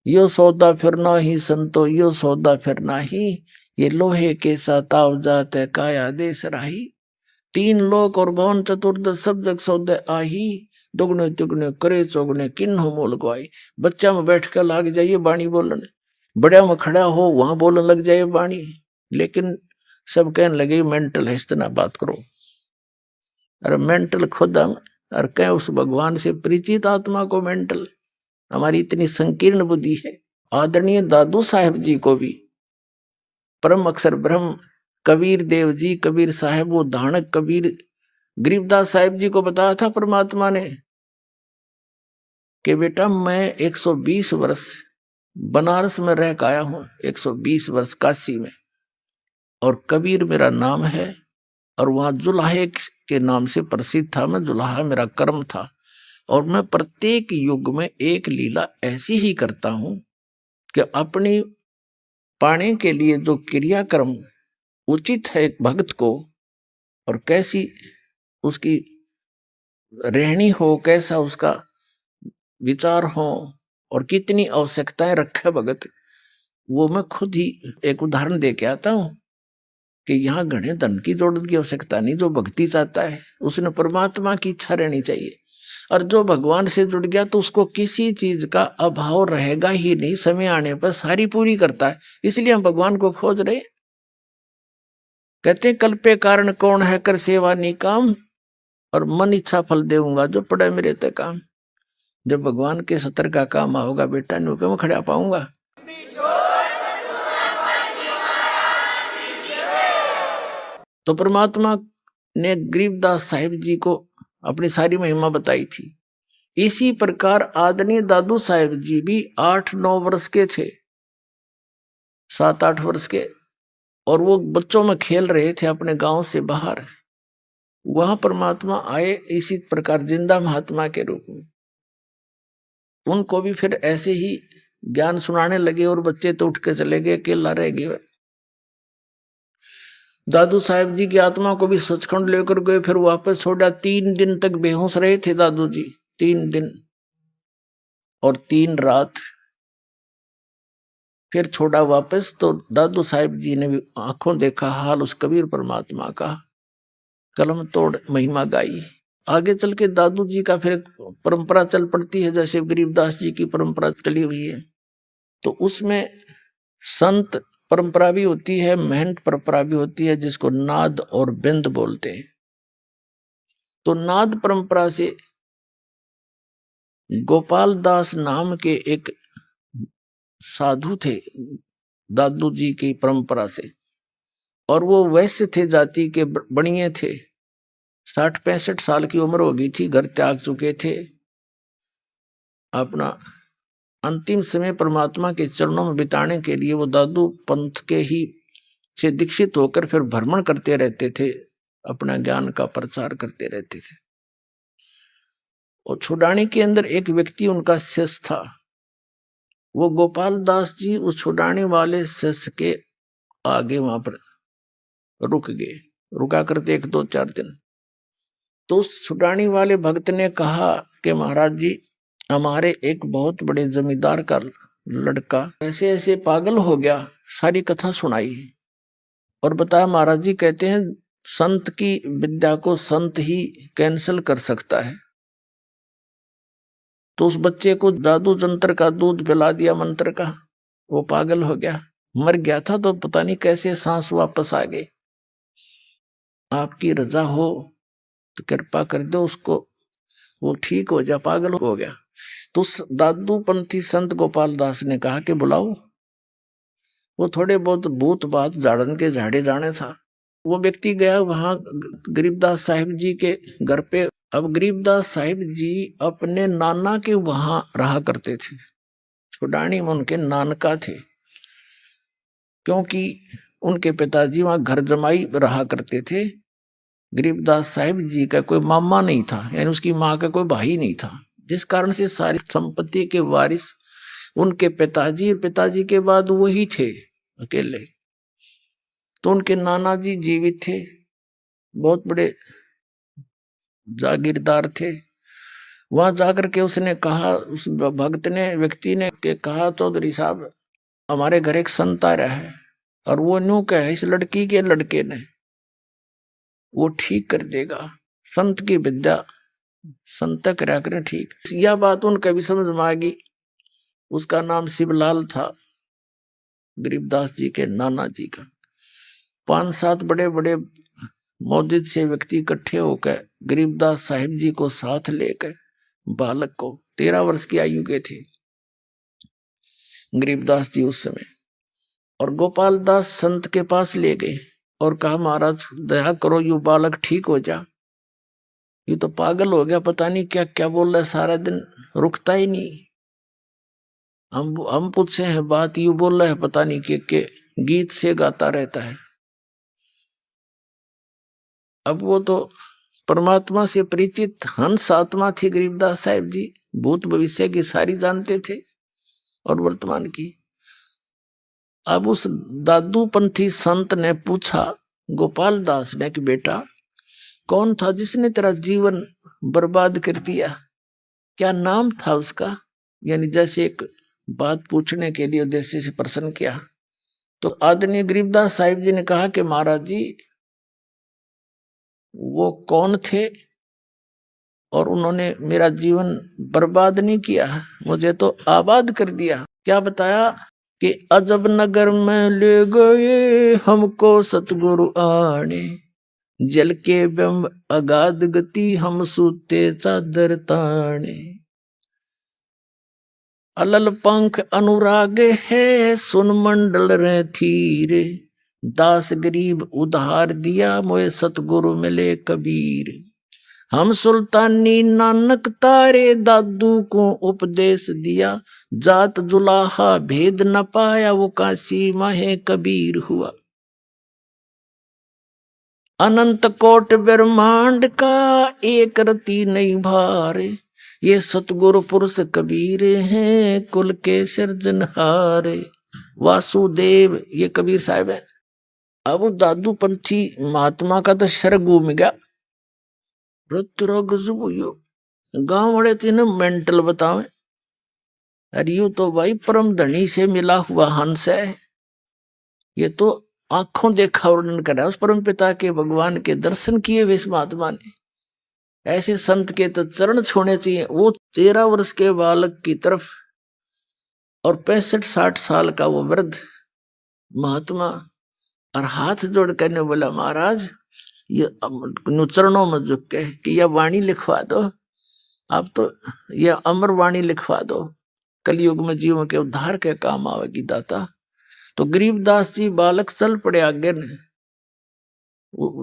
यो सौदा फिरना ही संतो, यो सौदा फिरना ही, ये लोहे के साथ आव जात है काया देश राही। 3 लोक और भवन चतुर्दश सब जग सौदे आही, दुगने दुगने करे चौगने किन्हों मोल गवाई। बच्चा में बैठ कर लाग जाइए बाणी बोलने, बड़ा में खड़ा हो वहां बोलने लग जाए बाणी। लेकिन सब कहने लगे मेंटल है, इतना बात करो। अरे मेंटल खुद हम, और कह उस भगवान से परिचित आत्मा को मेंटल। हमारी इतनी संकीर्ण बुद्धि है। आदरणीय दादू साहेब जी को भी परम अक्षर ब्रह्म कबीर देव जी, कबीर साहेब, वो धानक कबीर गरीबदास साहिब जी को बताया था परमात्मा ने कि बेटा मैं 120 वर्ष बनारस में रह के आया हूं, 120 वर्ष काशी में, और कबीर मेरा नाम है, और वहां जुलाहे के नाम से प्रसिद्ध था मैं, जुलाहा मेरा कर्म था। और मैं प्रत्येक युग में एक लीला ऐसी ही करता हूं कि अपनी पाने के लिए जो क्रियाक्रम उचित है एक भक्त को, और कैसी उसकी रहनी हो, कैसा उसका विचार हो, और कितनी आवश्यकताएं रखे भगत, वो मैं खुद ही एक उदाहरण दे के आता हूं कि यहाँ घने धन की जरूरत की आवश्यकता नहीं। जो भक्ति चाहता है उसने परमात्मा की इच्छा रहनी चाहिए, और जो भगवान से जुड़ गया तो उसको किसी चीज का अभाव रहेगा ही नहीं, समय आने पर सारी पूरी करता है। इसलिए हम भगवान को खोज रहे। कहते कल्पे कारण कौन है, कर सेवा निकाम, और मन इच्छा फल देऊंगा जो पड़े मेरे ते काम। जब भगवान के सतर का काम होगा बेटा, नु क्यों खड़ा पाऊंगा। तो परमात्मा ने गरीबदास साहिब जी को अपनी सारी महिमा बताई थी। इसी प्रकार आदरणीय दादू साहिब जी भी 8-9 वर्ष के थे, 7-8 वर्ष के, और वो बच्चों में खेल रहे थे अपने गांव से बाहर। वहां परमात्मा आए इसी प्रकार जिंदा महात्मा के रूप में। उनको भी फिर ऐसे ही ज्ञान सुनाने लगे, और बच्चे तो उठ के चले गए, अकेला रह गए। दादू साहिब जी की आत्मा को भी सचखंड लेकर गए, फिर वापस छोड़ा। 3 दिन तक बेहोश रहे थे दादू जी, 3 दिन और 3 रात, फिर छोड़ा वापस। तो दादू साहिब जी ने भी आंखों देखा हाल उस कबीर परमात्मा का, कलम तोड़ महिमा गाई। आगे चल के दादू जी का फिर परंपरा चल पड़ती है, जैसे गरीबदास जी की परंपरा चली हुई है। तो उसमें संत परंपरा भी होती है, महंत परंपरा भी होती है, जिसको नाद और बिंद बोलते हैं। तो नाद परंपरा से गोपाल दास नाम के एक साधु थे दादू जी की परंपरा से, और वो वैश्य थे, जाति के बणिए थे। 60-65 साल की उम्र हो गई थी, घर त्याग चुके थे। अपना अंतिम समय परमात्मा के चरणों में बिताने के लिए वो दादू पंथ के ही से दीक्षित होकर फिर भ्रमण करते रहते थे, अपना ज्ञान का प्रचार करते रहते थे। और छुड़ानी के अंदर एक व्यक्ति उनका शिष्य था। वो गोपाल दास जी उस छुड़ाने वाले शिष्य के आगे वहां पर रुक गए, रुका करते 1-2-4 दिन। तो उस छुड़ाने वाले भक्त ने कहा कि महाराज जी, हमारे एक बहुत बड़े जमींदार का लड़का ऐसे ऐसे पागल हो गया। सारी कथा सुनाई और बताया महाराज जी कहते हैं संत की विद्या को संत ही कैंसिल कर सकता है। तो उस बच्चे को जादू जंत्र का दूध पिला दिया, मंत्र का, वो पागल हो गया। मर गया था तो पता नहीं कैसे सांस वापस आ गए। आपकी रजा हो तो कृपा कर दो उसको, वो ठीक हो जा, पागल हो गया। तो दादू पंथी संत गोपाल दास ने कहा कि बुलाओ। वो थोड़े बहुत भूत बात झाड़न के झाड़े जाने था। वो व्यक्ति गया वहां गरीबदास साहिब जी के घर पे। अब गरीबदास साहिब जी अपने नाना के वहां रहा करते थे, छुड़ानी में उनके नानका थे, क्योंकि उनके पिताजी वहां घर जमाई रहा करते थे। गरीबदास साहिब जी का कोई मामा नहीं था, यानी उसकी माँ का कोई भाई नहीं था, जिस कारण से सारी संपत्ति के वारिस उनके पिताजी, पिताजी के बाद वही थे अकेले। तो उनके नाना जी जीवित थे, बहुत बड़े जागीरदार थे। वहां जाकर के उसने कहा, उस भक्त ने, व्यक्ति ने कहा, चौधरी साहब हमारे घर एक संत आ रहा है, और वो न्यू कहे इस लड़की के लड़के ने, वो ठीक कर देगा। संत की विद्या संत करा करें ठीक। यह बात उनका भी समझ में आ गई। उसका नाम शिवलाल था, गरीबदास जी के नाना जी का। 5-7 बड़े बड़े मौजूद से व्यक्ति इकट्ठे होकर गरीबदास साहिब जी को साथ लेकर, बालक को 13 वर्ष की आयु के थे गरीबदास जी उस समय, और गोपाल दास संत के पास ले गए और कहा महाराज दया करो, यू बालक ठीक हो जा, ये तो पागल हो गया, पता नहीं क्या क्या बोल रहा है, सारा दिन रुकता ही नहीं। हम पूछे हैं बात, यू बोल रहा है पता नहीं के गीत से गाता रहता है। अब वो तो परमात्मा से परिचित हंस आत्मा थी गरीबदास साहिब जी। भूत भविष्य की सारी जानते थे और वर्तमान की। अब उस दादूपंथी संत ने पूछा गोपाल दास ने कि बेटा कौन था जिसने तेरा जीवन बर्बाद कर दिया, क्या नाम था उसका? यानी जैसे एक बात पूछने के लिए उद्देश्य से प्रश्न किया। तो आदरणीय गरीबदास साहिब जी ने कहा कि महाराज जी वो कौन थे और उन्होंने मेरा जीवन बर्बाद नहीं किया, मुझे तो आबाद कर दिया। क्या बताया कि अजब नगर में ले गए हमको सतगुरु आने, जल के बिंब अगाध गति हम सूते चादर ताने। अलल पंख अनुराग है सुन मंडल रे थीरे, दास गरीब उधार दिया मोए सतगुरु मिले कबीर। हम सुल्तानी नानक तारे दादू को उपदेश दिया, जात जुलाहा भेद न पाया वो काशी माहे कबीर हुआ। अनंत कोट ब्रह्मांड का एक रति नहीं भारे, ये सतगुरु पुरुष कबीर हैं कुल के सिरजनहारे। वासुदेव ये कबीर साहब है। अब दादू पंथी महात्मा का तो सर घूम गया। गांव वाले तीन मेंटल बतावे, अरे यू तो भाई परम धनी से मिला हुआ हंस है, ये तो आंखों देखा वर्णन कर रहा है उस परम पिता के भगवान के दर्शन किए हुए इस महात्मा ने। ऐसे संत के तो चरण छूने चाहिए। वो 13 वर्ष के बालक की तरफ और 65-60 साल का वो वृद्ध महात्मा और हाथ जोड़ करने बोला महाराज ये चरणों में झुक के कि यह वाणी लिखवा दो, आप तो यह अमर वाणी लिखवा दो, कलयुग में जीवों के उद्धार के काम आवेगी दाता। तो गरीबदास जी बालक चल पड़े आगे ने।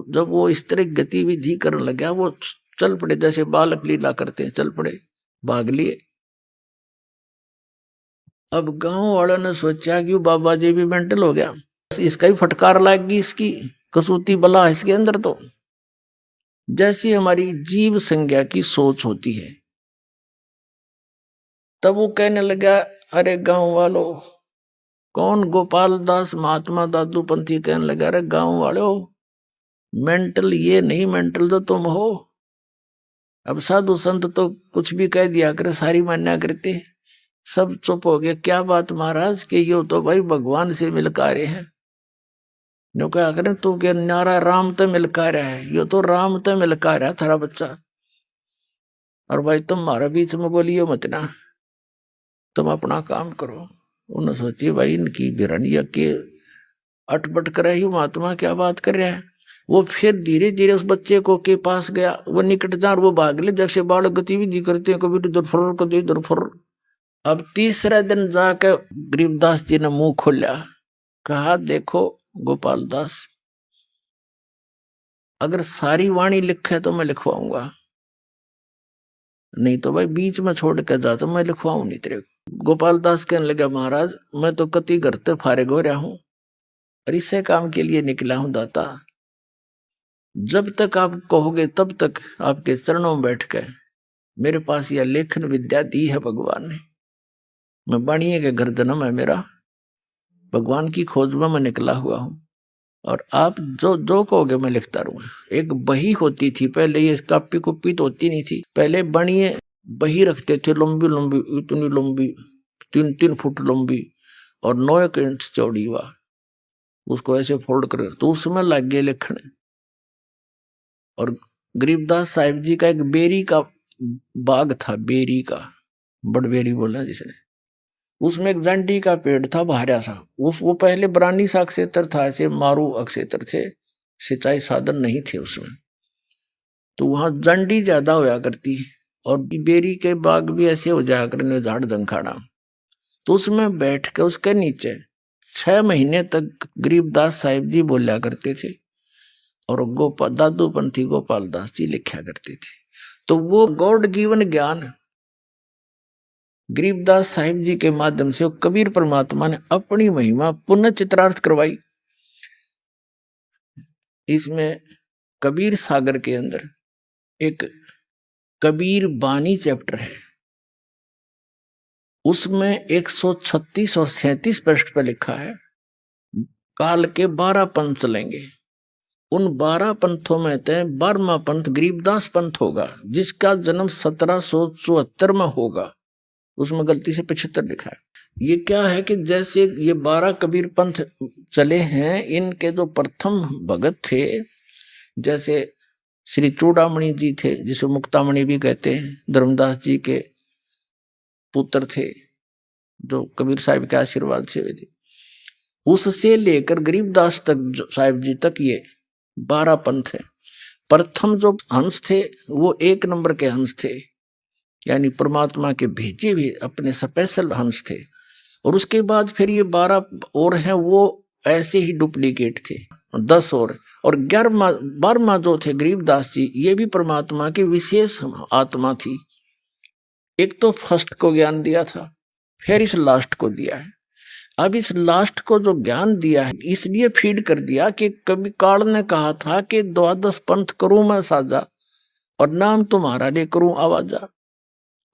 जब वो इस तरह गतिविधि करने लगा वो चल पड़े जैसे बालक लीला करते हैं, चल पड़े भाग लिए। अब गांव वालों ने सोचा कि बाबा जी भी मेंटल हो गया, इसका ही फटकार लाएगी, इसकी कसूती बला इसके अंदर। तो जैसी हमारी जीव संज्ञा की सोच होती है तब वो कहने लगा अरे गांव वालों कौन गोपाल दास महात्मा दादू पंथी कहने लगा अरे गांव वालों मेंटल ये नहीं, मेंटल तो तुम हो। अब साधु संत तो कुछ भी कह दिया करे, सारी मान्या करते, सब चुप हो गए। क्या बात महाराज के यो तो भाई भगवान से मिलकारे हैं। जो क्या करें तू के नारा राम तो मिलका रहा है, यो तो राम तो मिलका रहा थारा बच्चा, और भाई तुम मारा बीच में बोलियो मत ना, तुम अपना काम करो। उन्होंने सोची भाई इनकी बिरनिया के अटपट कर रही महात्मा क्या बात कर रहा है। वो फिर धीरे धीरे उस बच्चे को के पास गया, वो निकट जा वो भाग ले जैसे बालक गतिविधि करते हैं, कभी इधर फुर कभी इधर फुर। अब तीसरे दिन जाकर गरीबदास जी ने मुंह खोला, कहा देखो गोपाल दास अगर सारी वाणी लिखे तो मैं लिखवाऊंगा, नहीं तो भाई बीच में छोड़ कर जा तो मैं लिखवाऊं नहीं तेरे को। गोपाल दास कहने लगा महाराज मैं तो कति घर ते फारे गो रहा हूं और इसे काम के लिए निकला हूं दाता। जब तक आप कहोगे तब तक आपके चरणों में बैठ कर मेरे पास यह लेखन विद्या दी है भगवान ने। मैं बाणिये के घर जन्म है मेरा, भगवान की खोज में मैं निकला हुआ हूं और आप जो जो कहोगे मैं लिखता रहूंगा। एक बही होती थी पहले, ये कापी कुपी तो होती नहीं थी, पहले बाणिये बही रखते थे लंबी लंबी, इतनी लंबी 3-3 फुट लंबी और 9 इंच चौड़ी हुआ, उसको ऐसे फोल्ड कर तो उसमें लग गए लिखने। और गरीबदास साहिब जी का एक बेरी का बाग था, बेरी का बड़बेरी बोला जिसने, उसमें एक जंडी का पेड़ था भारा सा। वो पहले बरानी सा क्षेत्र था, ऐसे मारू क्षेत्र से सिंचाई साधन नहीं थे उसमें, तो वहां जंडी ज्यादा होया करती और बेरी के बाग भी ऐसे हो जाया करने झाड़ जंखाड़ा। तो उसमें बैठ के उसके नीचे 6 महीने तक गरीबदास साहिब जी बोला करते थे और दादू पंथी गोपाल दास जी लिखा करते थे। तो वो गॉड गिवन ज्ञान गरीबदास साहिब जी के माध्यम से कबीर परमात्मा ने अपनी महिमा पुनः चित्रार्थ करवाई। इसमें कबीर सागर के अंदर एक कबीर बानी चैप्टर है, उसमें 136 और 37 पृष्ठ पर लिखा है काल के 12 पंथ चलेंगे। उन 12 पंथों में से 12वां पंथ गरीबदास पंथ होगा, जिसका जन्म 1774 में होगा। उसमें गलती से 75 लिखा है। ये क्या है कि जैसे ये 12 कबीर पंथ चले हैं, इनके जो प्रथम भगत थे, जैसे श्री चूड़ामणि जी थे, जिसे मुक्तामणि भी कहते हैं, धर्मदास जी के पुत्र थे, जो कबीर साहिब के आशीर्वाद से हुए थे। उससे लेकर गरीबदास तक साहिब जी तक ये 12 पंथ है। प्रथम जो हंस थे वो 1 नंबर के हंस थे, यानी परमात्मा के भेजे हुए अपने स्पेशल हंस थे। और उसके बाद फिर ये 12 और हैं, वो ऐसे ही डुप्लीकेट थे 10 और 12वां जो थे गरीबदास जी, ये भी परमात्मा की विशेष आत्मा थी। एक तो फर्स्ट को ज्ञान दिया था, फिर इस लास्ट को दिया है। अब इस लास्ट को जो ज्ञान दिया है, इसलिए फीड कर दिया कि कभी काल ने कहा था कि 12 पंथ करूं मैं साजा, और नाम तुम्हारा ले करूं आवाजा,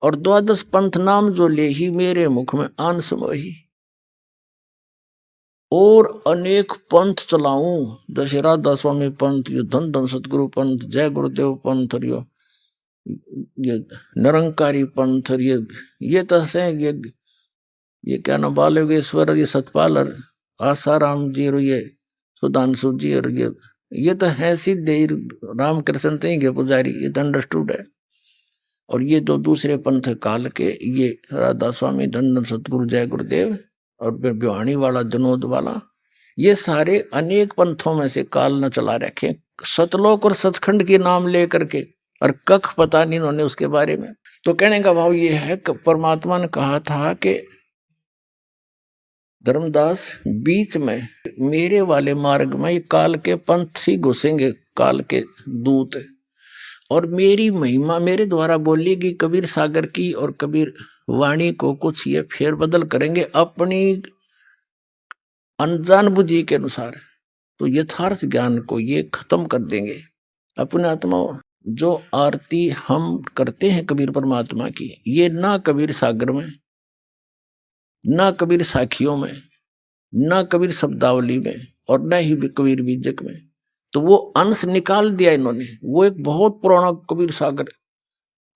और 12 पंथ नाम जो ले ही मेरे मुख में आन समोही। और अनेक पंथ चलाऊं, जैसे राधा स्वामी पंथ, ये धन धन सतगुरु पंथ, जय गुरुदेव पंथ, और ये निरंकारी पंथ, और ये तो है ये क्या नाम बालयोगेश्वर, ये सतपाल, और आसाराम जी, और ये सुधांशु जी, और ये तो है सिद्धे रामकृष्ण के पुजारी, ये तो अंडरस्टूड है। और ये जो दूसरे पंथ काल के, ये राधा स्वामी, धन सतगुरु, जय गुरुदेव, और बिवाणी वाला, जनोद वाला, ये सारे अनेक पंथों में से काल न चला रखे। सतलोक और सचखंड के नाम लेकर के, और कख पता नहीं इन्होंने उसके बारे में। तो कहने का भाव ये है कि परमात्मा ने कहा था कि धर्मदास बीच में मेरे वाले मार्ग में ये काल के पंथ ही घुसेंगे, काल के दूत, और मेरी महिमा मेरे द्वारा बोलेगी कबीर सागर की, और कबीर वाणी को कुछ ये फेर बदल करेंगे अपनी अनजान बुद्धि के अनुसार। तो यथार्थ ज्ञान को ये खत्म कर देंगे। अपने आत्मा जो आरती हम करते हैं कबीर परमात्मा की, ये ना कबीर सागर में, ना कबीर साखियों में, ना कबीर शब्दावली में, और न ही कबीर बीजक में। तो वो अंश निकाल दिया इन्होंने। वो एक बहुत पुराना कबीर सागर,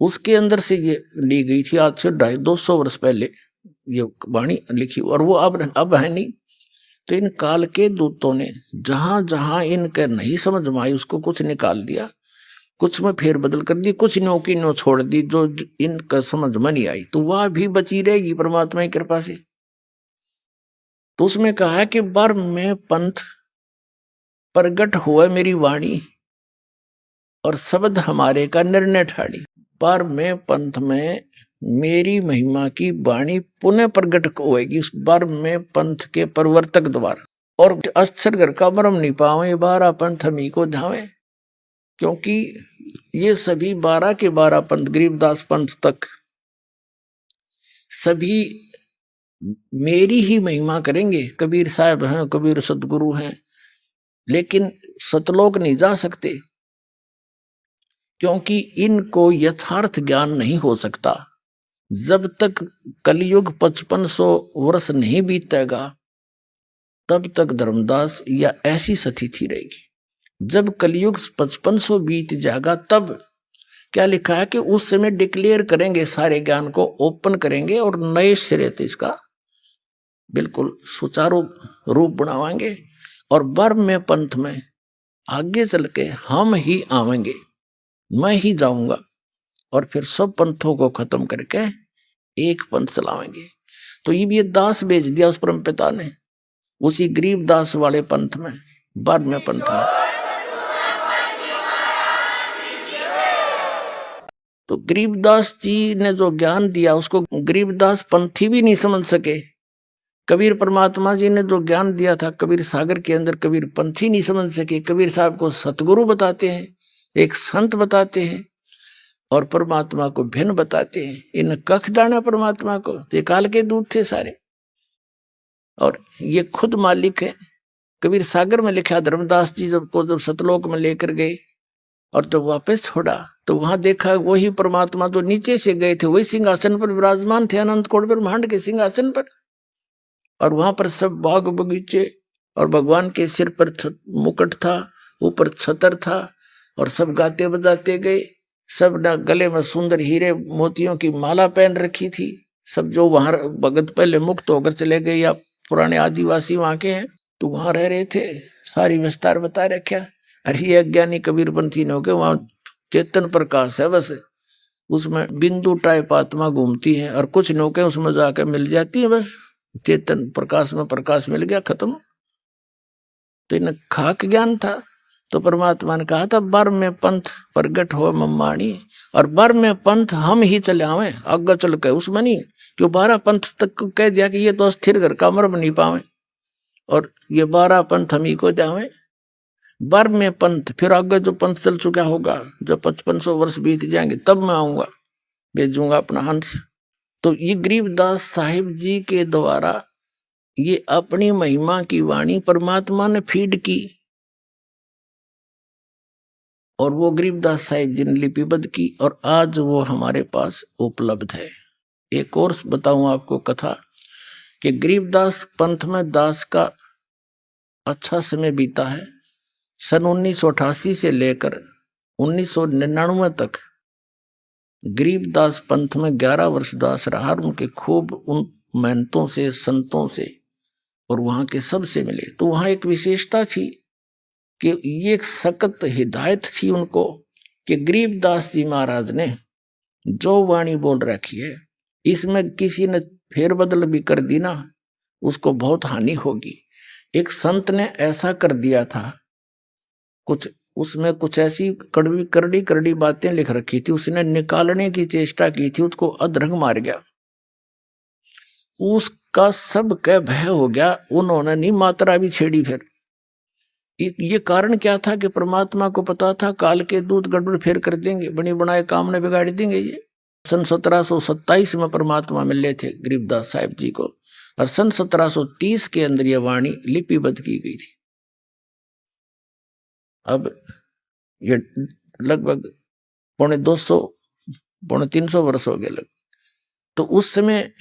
उसके अंदर से ये ली गई थी, आज से 250 वर्ष पहले ये वाणी लिखी, और वो अब है नहीं। तो इन काल के दूतों ने जहां जहां इनके नहीं समझ में आई, उसको कुछ निकाल दिया, कुछ में फेर बदल कर दी, कुछ न्यो की न्यो छोड़ दी, जो इनका समझ में नहीं आई, तो वह भी बची रहेगी परमात्मा की कृपा से। तो उसमें कहा है कि बर में पंथ प्रगट हुआ मेरी वाणी, और शब्द हमारे का निर्णय ठाड़ी। पर में पंथ में मेरी महिमा की वाणी पुनः प्रगट होएगी उस बार में पंथ के प्रवर्तक द्वारा। और अक्षर घर का मरम नहीं पावे, 12 पंथ हमी को धावे। क्योंकि ये सभी 12 के 12 पंथ, गरीबदास पंथ तक सभी मेरी ही महिमा करेंगे। कबीर साहब हैं, कबीर सतगुरु हैं, लेकिन सतलोक नहीं जा सकते, क्योंकि इनको यथार्थ ज्ञान नहीं हो सकता। जब तक कलयुग 5500 वर्ष नहीं बीतेगा, तब तक धर्मदास या ऐसी स्थिति रहेगी। जब कलयुग 5500 बीत जाएगा, तब क्या लिखा है कि उस समय डिक्लेयर करेंगे, सारे ज्ञान को ओपन करेंगे, और नए सिरे से इसका बिल्कुल सुचारू रूप बनावाएंगे। और बर्म में पंथ में आगे चल के हम ही आवेंगे, मैं ही जाऊंगा, और फिर सब पंथों को खत्म करके एक पंथ चलावेंगे। तो ये दास भेज दिया उस परम पिता ने, उसी गरीब दास वाले पंथ में, बर्म में पंथ में। तो गरीबदास जी ने जो ज्ञान दिया, उसको गरीबदास पंथी भी नहीं समझ सके। कबीर परमात्मा जी ने जो ज्ञान दिया था कबीर सागर के अंदर, कबीर पंथी नहीं समझ सके। कबीर साहब को सतगुरु बताते हैं, एक संत बताते हैं, और परमात्मा को भिन्न बताते हैं। इन कख दाना परमात्मा को, ते काल के दूत थे सारे, और ये खुद मालिक है। कबीर सागर में लिखा, धर्मदास जी जब सतलोक में लेकर गए, और जब वापस छोड़ा तो वहां देखा वही परमात्मा जो नीचे से गए थे वही सिंहासन पर विराजमान थे, अनंत कोटि ब्रह्मांड के सिंहासन पर। और वहां पर सब बाग बगीचे और भगवान के सिर पर मुकुट था, ऊपर छतर था, और सब गाते बजाते गए। सब ने गले में सुंदर हीरे मोतियों की माला पहन रखी थी। सब जो वहां भगत पहले मुक्त होकर चले गए या पुराने आदिवासी वहां के हैं तो वहां रह रहे थे, सारी विस्तार बता रखा। अरे ये अज्ञानी कबीरपंथी ने हो वहां चेतन प्रकाश है, बस उसमें बिंदु टाइप आत्मा घूमती है, और कुछ नौके उसमें जाकर मिल जाती है, बस चेतन प्रकाश में प्रकाश मिल गया, खत्म। तो इन्हें खाक ज्ञान था। तो परमात्मा ने कहा था बर में पंथ प्रगट हो मम्माणी, और बर में पंथ हम ही चले आवे आगे चल के, उसमें नहीं क्यों 12 पंथ तक कह दिया कि ये तो स्थिर घर का मर नहीं पावे, और ये 12 पंथ हम ही को जावे। बर में पंथ, फिर आगे जो पंथ चल चुका होगा, जब 5500 वर्ष बीत जाएंगे तब मैं आऊंगा, भेजूंगा अपना हंस। तो ये गरीबदास साहिब जी के द्वारा ये अपनी महिमा की वाणी परमात्मा ने फीड की, और वो गरीबदास साहिब जी ने लिपिबद्ध की, और आज वो हमारे पास उपलब्ध है। एक और बताऊं आपको कथा कि गरीबदास पंथ में दास का अच्छा समय बीता है। सन 1988 से लेकर 1999 तक गरीबदास पंथ में 11 वर्ष दास रहा। उनके खूब उन महंतों से, संतों से और वहां के सब से मिले। तो वहां एक विशेषता थी कि ये सख्त हिदायत थी उनको कि गरीबदास जी महाराज ने जो वाणी बोल रखी है, इसमें किसी ने फेरबदल भी कर दी ना, उसको बहुत हानि होगी। एक संत ने ऐसा कर दिया था, कुछ उसमें कुछ ऐसी कड़वी करड़ी करड़ी बातें लिख रखी थी, उसने निकालने की चेष्टा की थी, उसको अधरंग मार गया। उसका सब कह भय हो गया, उन्होंने नहीं मात्रा भी छेड़ी। फिर ये कारण क्या था कि परमात्मा को पता था काल के दूत गड़बड़ फेर कर देंगे, बनी बनाए काम ने बिगाड़ देंगे। ये सन 1727 में परमात्मा मिले थे गरीबदास साहिब जी को, और सन 1730 के अंदर यह वाणी लिपिबद्ध की गई थी। अब ये लगभग 250-300 वर्ष हो गए लग। तो उस समय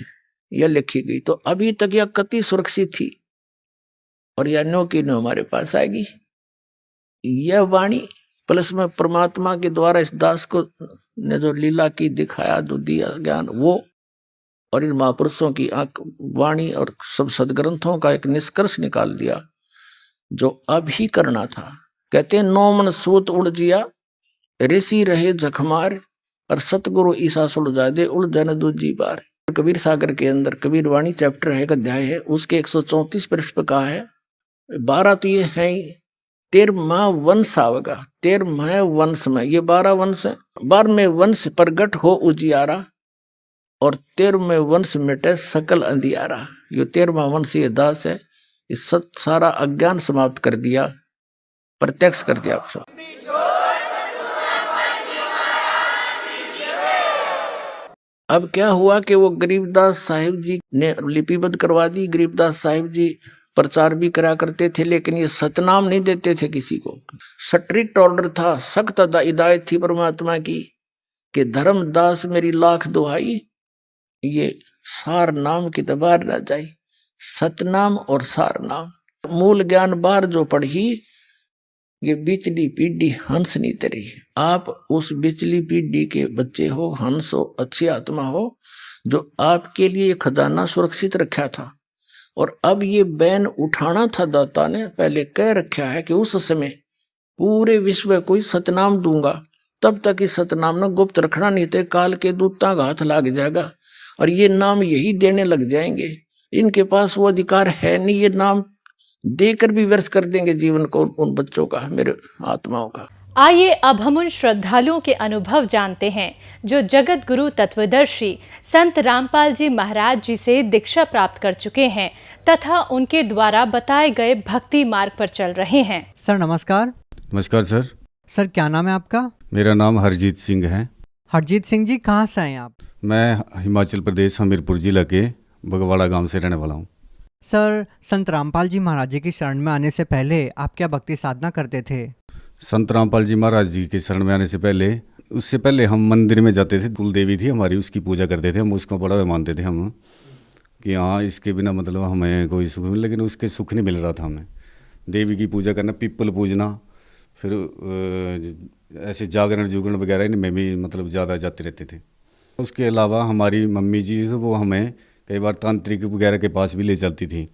यह लिखी गई, तो अभी तक यह कति सुरक्षित थी, और यह नो की नो हमारे पास आएगी। यह वाणी प्लस में परमात्मा के द्वारा इस दास को ने जो लीला की दिखाया, जो दिया ज्ञान, वो और इन महापुरुषों की वाणी और सब सदग्रंथों का एक निष्कर्ष निकाल दिया जो अभी करना था। कहते हैं 9 मन सूत उड़ जिया, ऋषि रहे जखमार, और सतगुरु ईसा सुलझा दे उलझन दूजी बार। कबीर सागर के अंदर कबीर वाणी चैप्टर है, एक अध्याय है, उसके 134 पृष्ठ पर कहा है 12 तो ये है 13वां वंश आवेगा। 13वें वंश में ये 12 वंश है। 12वें वंश प्रगट हो उजियारा, और 13वें वंश मिटे सकल अंधियारा। ये 13वां वंश ये दास है, इस सारा अज्ञान समाप्त कर दिया, प्रत्यक्ष कर दिया। अब क्या हुआ कि वो गरीबदास साहिब जी ने लिपिबद्ध करवा दी। गरीबदास साहिब जी प्रचार भी करा करते थे, लेकिन ये सतनाम नहीं देते थे किसी को। स्ट्रिक्ट ऑर्डर था, सख्त हिदायत थी परमात्मा की कि धर्मदास मेरी लाख दुहाई, ये सार नाम की दबार ना जाई। सतनाम और सार नाम मूल ज्ञान बार जो पढ़ी, ये बिचली पीढ़ी हंस नहीं तरी। आप उस बिचली पीढ़ी के बच्चे हो, हंस हो, अच्छी आत्मा हो, जो आपके लिए खजाना सुरक्षित रखा था। और अब ये बैन उठाना था, दाता ने पहले कह रखा है कि उस समय पूरे विश्व को सतनाम दूंगा, तब तक इस सतनाम ने गुप्त रखना, नहीं तो काल के दूतां का हाथ लग जाएगा और ये नाम यही देने लग जाएंगे। इनके पास वो अधिकार है नहीं, ये नाम देकर भी व्यर्थ कर देंगे जीवन को उन बच्चों का, मेरे आत्माओं का। आइए अब हम उन श्रद्धालुओं के अनुभव जानते हैं जो जगत गुरु तत्वदर्शी संत रामपाल जी महाराज जी से दीक्षा प्राप्त कर चुके हैं तथा उनके द्वारा बताए गए भक्ति मार्ग पर चल रहे हैं। सर नमस्कार। नमस्कार सर। सर क्या नाम है आपका? मेरा नाम हरजीत सिंह है। हरजीत सिंह जी कहाँ से हैं आप? मैं हिमाचल प्रदेश हमीरपुर जिला के बगवाड़ा गांव से रहने वाला हूँ। सर संत रामपाल जी महाराज जी की शरण में आने से पहले आप क्या भक्ति साधना करते थे? संत रामपाल जी महाराज जी के शरण में आने से पहले, उससे पहले हम मंदिर में जाते थे। कुल देवी थी हमारी, उसकी पूजा करते थे हम, उसको बड़ा मानते थे हम कि हाँ इसके बिना मतलब हमें कोई सुख मिले, लेकिन उसके सुख नहीं मिल रहा था हमें। देवी की पूजा करना, पीपल पूजना, फिर ऐसे जागरण जुगरण वगैरह इनमें भी मतलब ज़्यादा जाते रहते थे। उसके अलावा हमारी मम्मी जी वो हमें कई बार तांत्रिक वगैरह के पास भी ले चलती थी,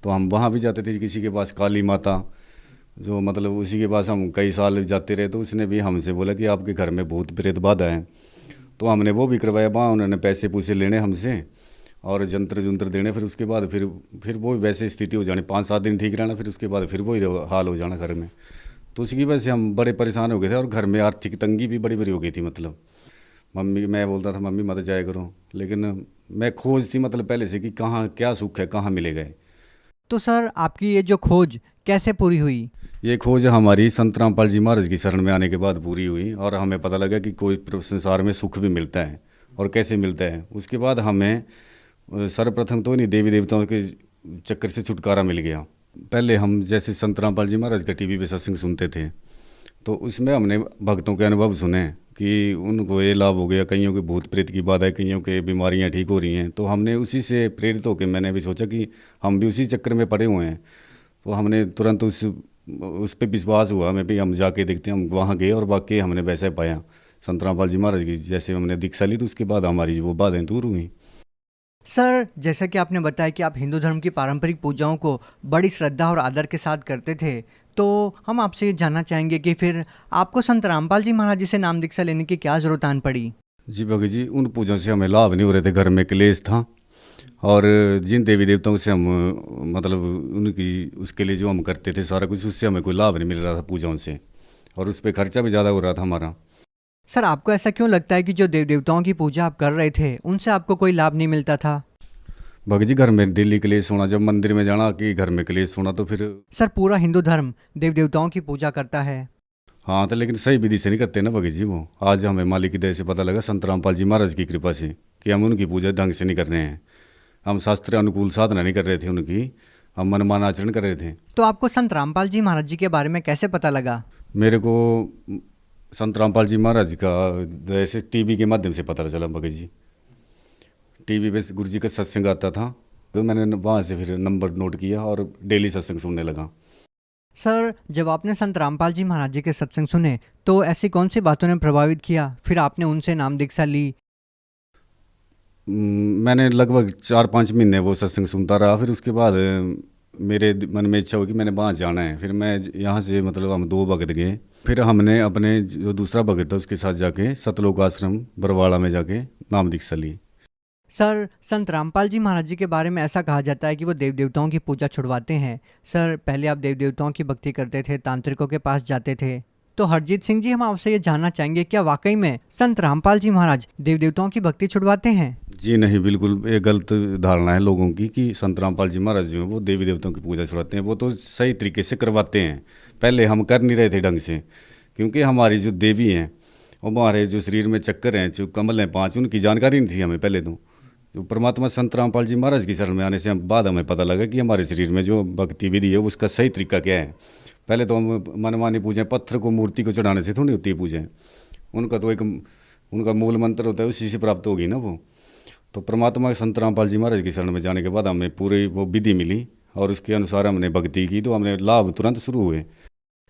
तो हम वहाँ भी जाते थे। किसी के पास काली माता, जो मतलब उसी के पास हम कई साल जाते रहे, तो उसने भी हमसे बोला कि आपके घर में भूत प्रेत बाधा है, तो हमने वो भी करवाया। वहाँ उन्होंने पैसे पूसे लेने हमसे और जंत्र जुंत्र देने, फिर उसके बाद फिर वो वैसे स्थिति हो जानी, 5-7 दिन ठीक रहना, फिर उसके बाद फिर वही हाल हो जाना घर में। तो उसकी वजह से हम बड़े परेशान हो गए थे और घर में आर्थिक तंगी भी बड़ी बड़ी हो गई थी। मतलब मम्मी, मैं बोलता था मम्मी मत जाया करो, लेकिन मैं खोज थी मतलब पहले से कि कहाँ क्या सुख है, कहाँ मिलेगा। तो सर आपकी ये जो खोज कैसे पूरी हुई? ये खोज हमारी संत रामपाल जी महाराज की शरण में आने के बाद पूरी हुई और हमें पता लगा कि कोई संसार में सुख भी मिलता है और कैसे मिलता है। उसके बाद हमें सर्वप्रथम तो नहीं देवी देवताओं के चक्कर से छुटकारा मिल गया। पहले हम जैसे संत रामपाल जी महाराज का टीवी पे सत्संग सुनते थे, तो उसमें हमने भक्तों के अनुभव सुने कि उनको ये लाभ हो गया, कईयों के भूत प्रेत की बात है, कईयों के बीमारियां ठीक हो रही हैं। तो हमने उसी से प्रेरित होकर मैंने भी सोचा कि हम भी उसी चक्कर में पड़े हुए हैं, तो हमने तुरंत उस पर विश्वास हुआ हमें भी, हम जाके देखते हैं। हम वहाँ गए और वाकई हमने वैसे पाया संत रामपाल जी महाराज की जैसे हमने दीक्षा ली, तो उसके बाद हमारी वो बाधाएं दूर हुई। सर जैसा कि आपने बताया कि आप हिंदू धर्म की पारंपरिक पूजाओं को बड़ी श्रद्धा और आदर के साथ करते थे, तो हम आपसे ये जानना चाहेंगे कि फिर आपको संत रामपाल जी महाराज जी से नाम दीक्षा लेने की क्या जरूरत आन पड़ी? जी भगत जी, उन पूजों से हमें लाभ नहीं हो रहे थे, घर में क्लेश था, और जिन देवी देवताओं से हम मतलब उनकी उसके लिए जो हम करते थे सारा कुछ, उससे हमें कोई लाभ नहीं मिल रहा था पूजाओं से, और उस पर खर्चा भी ज़्यादा हो रहा था हमारा। सर आपको ऐसा क्यों लगता है कि जो देव देवताओं की पूजा आप कर रहे थे उनसे आपको कोई लाभ नहीं मिलता था? भगत जी, घर में डेली क्लेश होना, जब मंदिर में जाना कि घर में क्लेश होना, तो फिर सर पूरा हिंदू धर्म देव देवताओं की पूजा करता है। हाँ, तो लेकिन सही विधि से नहीं करते ना भगत जी। वो आज हमें मालिक की दया से पता लगा संत रामपाल जी महाराज की कृपा से कि हम उनकी पूजा ढंग से नहीं कर रहे हैं, हम शास्त्र अनुकूल साधना नहीं कर रहे थे उनकी, हम मनमान आचरण कर रहे थे। तो आपको संत रामपाल जी महाराज जी के बारे में कैसे पता लगा? मेरे को संत रामपाल जी महाराज का जैसे टीवी के माध्यम से पता चला भगत जी। टीवी पे गुरु जी का सत्संग आता था, तो मैंने वहाँ से फिर नंबर नोट किया और डेली सत्संग सुनने लगा। सर जब आपने संत रामपाल जी महाराज जी के सत्संग सुने तो ऐसी कौन सी बातों ने प्रभावित किया, फिर आपने उनसे नाम दीक्षा ली? मैंने लगभग 4-5 महीने वो सत्संग सुनता रहा। फिर उसके बाद मेरे मन में इच्छा हुई कि मैंने वहाँ जाना है। फिर मैं यहाँ से मतलब हम 2 भगत गए, फिर हमने अपने जो दूसरा भगत था उसके साथ जाके सतलोक आश्रम बरवाड़ा में जाके नाम दीक्षा ली। सर संत रामपाल जी महाराज जी के बारे में ऐसा कहा जाता है कि वो देव देवताओं की पूजा छुड़वाते हैं। सर पहले आप देव देवताओं की भक्ति करते थे, तांत्रिकों के पास जाते थे, तो हरजीत सिंह जी हम आपसे ये जानना चाहेंगे क्या वाकई में संत रामपाल जी महाराज देव देवताओं की भक्ति छुड़वाते हैं? जी नहीं, बिल्कुल ये गलत धारणा है लोगों की कि संत रामपाल जी महाराज जो हैं वो देवी देवताओं की पूजा छुड़ाते हैं। वो तो सही तरीके से करवाते हैं, पहले हम कर नहीं रहे थे ढंग से, क्योंकि हमारी जो देवी हैं और हमारे जो शरीर में चक्कर हैं, जो कमल हैं 5, उनकी जानकारी नहीं थी हमें पहले। तो जो परमात्मा संत रामपाल जी महाराज की शरण में आने से बाद हमें पता लगा कि हमारे शरीर में जो भक्ति विधि है उसका सही तरीका क्या है। पहले तो हम मनमानी पूजें, पत्थर को मूर्ति को चढ़ाने से थोड़ी होती है पूजें, उनका तो एक उनका मूल मंत्र होता है, उसी से प्राप्त होगी ना वो। तो परमात्मा संत रामपाल जी महाराज की शरण में जाने के बाद हमें पूरी वो विधि मिली और उसके अनुसार हमने भक्ति की, तो हमने लाभ तुरंत शुरू हुए।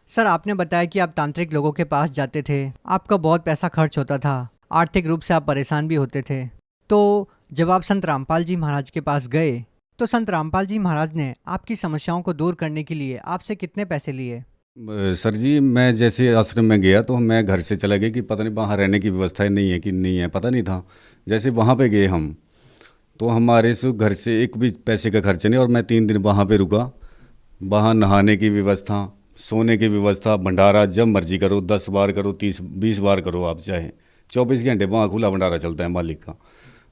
सर आपने बताया कि आप तांत्रिक लोगों के पास जाते थे, आपका बहुत पैसा खर्च होता था, आर्थिक रूप से आप परेशान भी होते थे, तो जब आप संत रामपाल जी महाराज के पास गए तो संत रामपाल जी महाराज ने आपकी समस्याओं को दूर करने के लिए आपसे कितने पैसे लिए? सर जी, मैं जैसे आश्रम में गया तो मैं घर से चला गया कि पता नहीं वहाँ रहने की व्यवस्था नहीं है कि नहीं है, पता नहीं था। जैसे वहाँ पे गए हम, तो हमारे से घर से एक भी पैसे का खर्च नहीं, और मैं 3 दिन वहाँ पे रुका। वहाँ नहाने की व्यवस्था, सोने की व्यवस्था, भंडारा जब मर्जी करो, 10 बार करो, 30-20 बार करो आप चाहे, 24 घंटे वहाँ खुला भंडारा चलता है मालिक का।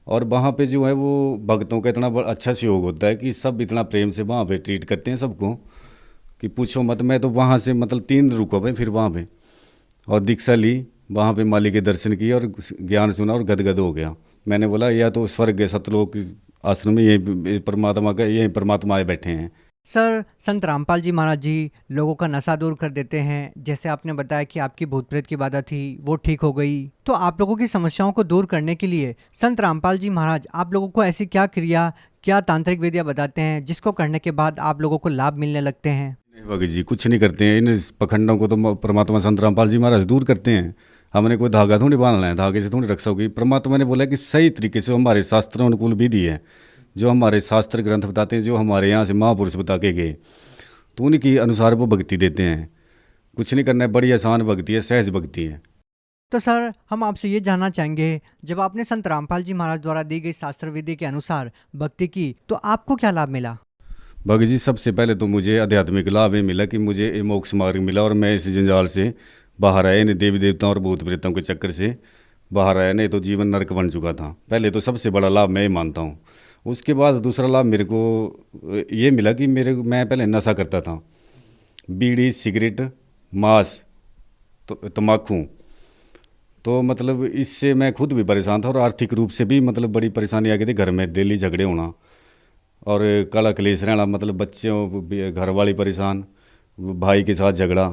और वहाँ पे जो है वो भक्तों का इतना अच्छा सहयोग होता है कि सब इतना प्रेम से वहाँ पे ट्रीट करते हैं सबको कि पूछो मत। मैं तो वहाँ से मतलब 3 दिन रुका भाई, फिर वहाँ पे और दीक्षा ली, वहाँ पे मालिक के दर्शन किए और ज्ञान सुना और गदगद हो गया। मैंने बोला या तो स्वर्ग है, सतलोक आश्रम में, ये परमात्मा का, ये परमात्मा आए बैठे हैं। सर, संत रामपाल जी महाराज जी लोगों का नशा दूर कर देते हैं। जैसे आपने बताया कि आपकी भूत प्रेत की बाधा थी वो ठीक हो गई, तो आप लोगों की समस्याओं को दूर करने के लिए संत रामपाल जी महाराज आप लोगों को ऐसी क्या क्रिया, क्या तांत्रिक विधियां बताते हैं जिसको करने के बाद आप लोगों को लाभ मिलने लगते हैं? नहीं भगत जी, कुछ नहीं करते हैं। इन पखंडों को तो परमात्मा संत रामपाल जी महाराज दूर करते हैं। हमने कोई धागा थोड़ी बांधना है, धागे से थोड़ी रक्षा होगी। परमात्मा ने बोला कि सही तरीके से हमारे शास्त्रों अनुकूल विधि है, जो हमारे शास्त्र ग्रंथ बताते हैं, जो हमारे यहाँ से महापुरुष बता के गए, तो उनके अनुसार वो भक्ति देते हैं। कुछ नहीं करना है, बड़ी आसान भक्ति है, सहज भक्ति है। तो सर, हम आपसे ये जानना चाहेंगे, जब आपने संत रामपाल जी महाराज द्वारा दी गई शास्त्र विधि के अनुसार भक्ति की तो आपको क्या लाभ मिला? भगत जी, सबसे पहले तो मुझे आध्यात्मिक लाभ ये मिला कि मुझे ये मोक्ष मार्ग मिला और मैं इस जंजाल से बाहर आया। इन देवी देवताओं और भूत प्रेतों के चक्कर से बाहर आया, नहीं तो जीवन नरक बन चुका था। पहले तो सबसे बड़ा लाभ मैं ये मानता हूँ। उसके बाद दूसरा लाभ मेरे को ये मिला कि मैं पहले नशा करता था, बीड़ी, सिगरेट, मांस, तम्बाकू। तो मतलब इससे मैं खुद भी परेशान था और आर्थिक रूप से भी मतलब बड़ी परेशानी आ गई थी। घर में डेली झगड़े होना और काला कलेश रहना, मतलब बच्चों, घर वाली परेशान, भाई के साथ झगड़ा,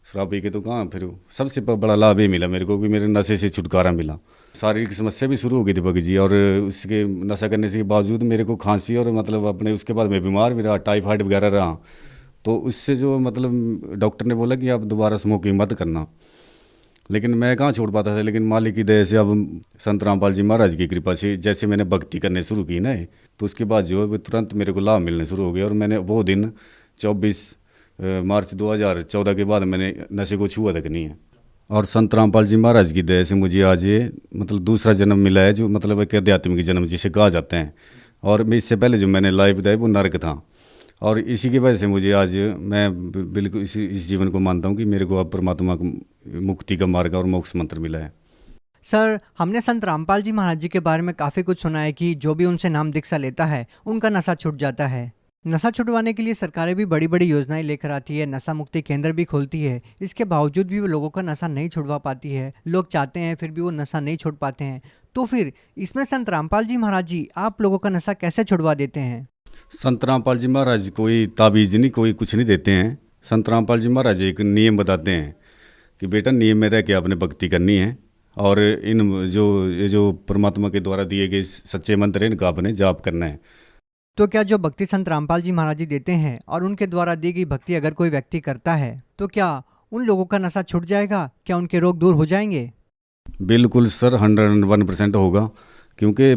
शराब पी के। तो कहाँ फिर सबसे बड़ा लाभ ये मिला मेरे को कि मेरे नशे से छुटकारा मिला। शारीरिक समस्या भी शुरू हो गई थी भगत जी, और उसके नशा करने के बावजूद मेरे को खांसी और मतलब अपने उसके बाद मैं बीमार भी रहा, टाइफाइड वगैरह रहा। तो उससे जो मतलब डॉक्टर ने बोला कि आप दोबारा स्मोकिंग मत करना, लेकिन मैं कहाँ छोड़ पाता था। लेकिन मालिक की दया से, अब संत रामपाल जी महाराज की कृपा से जैसे मैंने भक्ति करने शुरू की ना, तो उसके बाद जो है वो तुरंत मेरे को लाभ मिलने शुरू हो गया। और मैंने वो दिन 24 मार्च 2014 के बाद मैंने नशे को छुआ तक नहीं है। और संत रामपाल जी महाराज की दया से मुझे आज ये मतलब दूसरा जन्म मिला है, जो मतलब एक आध्यात्मिक जन्म जिसे कहा जाता है। और मैं इससे पहले जो मैंने लाइफ बताई वो नरक था, और इसी की वजह से मुझे आज मैं बिल्कुल इस जीवन को मानता हूँ कि मेरे को अब परमात्मा मुक्ति का मार्ग और मोक्ष मंत्र मिला है। सर, हमने संत रामपाल जी महाराज जी के बारे में काफ़ी कुछ सुना है कि जो भी उनसे नाम दीक्षा लेता है उनका नशा छूट जाता है। नशा छुड़वाने के लिए सरकारें भी बड़ी बड़ी योजनाएं लेकर आती है, नशा मुक्ति केंद्र भी खोलती है। इसके बावजूद भी वो लोगों का नशा नहीं छुड़वा पाती है। लोग चाहते हैं फिर भी वो नशा नहीं छोड़ पाते हैं। तो फिर इसमें संत रामपाल जी महाराज जी आप लोगों का नशा कैसे छुड़वा देते हैं? संत रामपाल जी महाराज कोई ताबीज नहीं, कोई कुछ नहीं देते हैं। संत रामपाल जी महाराज एक नियम बताते हैं कि बेटा नियम में रह के आपने भक्ति करनी है, और इन जो परमात्मा के द्वारा दिए गए सच्चे मंत्र हैं इनका आपने जाप करना है। तो क्या जो भक्ति संत रामपाल जी महाराज जी देते हैं और उनके द्वारा दी गई भक्ति अगर कोई व्यक्ति करता है तो क्या उन लोगों का नशा छूट जाएगा? क्या उनके रोग दूर हो जाएंगे? बिल्कुल सर, 101% होगा, क्योंकि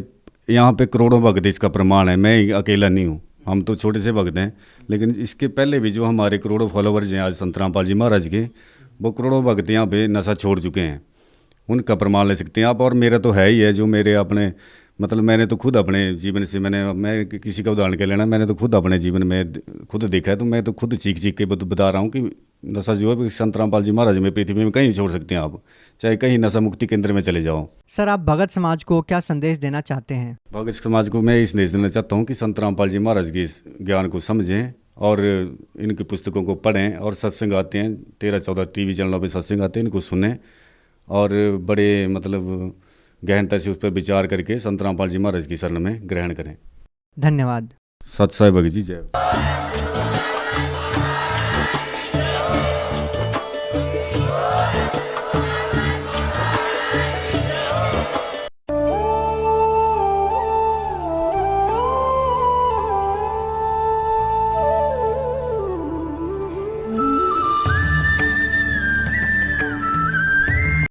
यहाँ पे करोड़ों भक्त इसका प्रमाण है। मैं अकेला नहीं हूँ, हम तो छोटे से भक्त हैं, लेकिन इसके पहले भी जो हमारे करोड़ों फॉलोवर्स हैं आज संत रामपाल जी महाराज के, वो करोड़ों भक्त यहाँ पे नशा छोड़ चुके हैं। उनका प्रमाण ले सकते हैं आप। और मेरा तो है ही है, जो मेरे अपने मतलब मैंने तो खुद अपने जीवन से मैं किसी का उदाहरण क्या लेना, मैंने तो खुद अपने जीवन में खुद देखा है। तो मैं तो खुद चीख के बता रहा हूँ कि नशा जो है संत रामपाल जी महाराज में पृथ्वी में कहीं छोड़ सकते हैं आप, चाहे कहीं नशा मुक्ति केंद्र में चले जाओ। सर, आप भगत समाज को क्या संदेश देना चाहते हैं? भगत समाज को मैं इस संदेश देना चाहता हूँ कि संत रामपाल जी महाराज के इस ज्ञान को समझें और इनकी पुस्तकों को पढ़ें। और सत्संग आते हैं 13-14 टीवी चैनलों पर सत्संग आते हैं, इनको सुनें और बड़े मतलब गहनता से उस पर विचार करके संत रामपाल जी महाराज की शरण में ग्रहण करें। धन्यवाद। सत साई भगत जी, जय।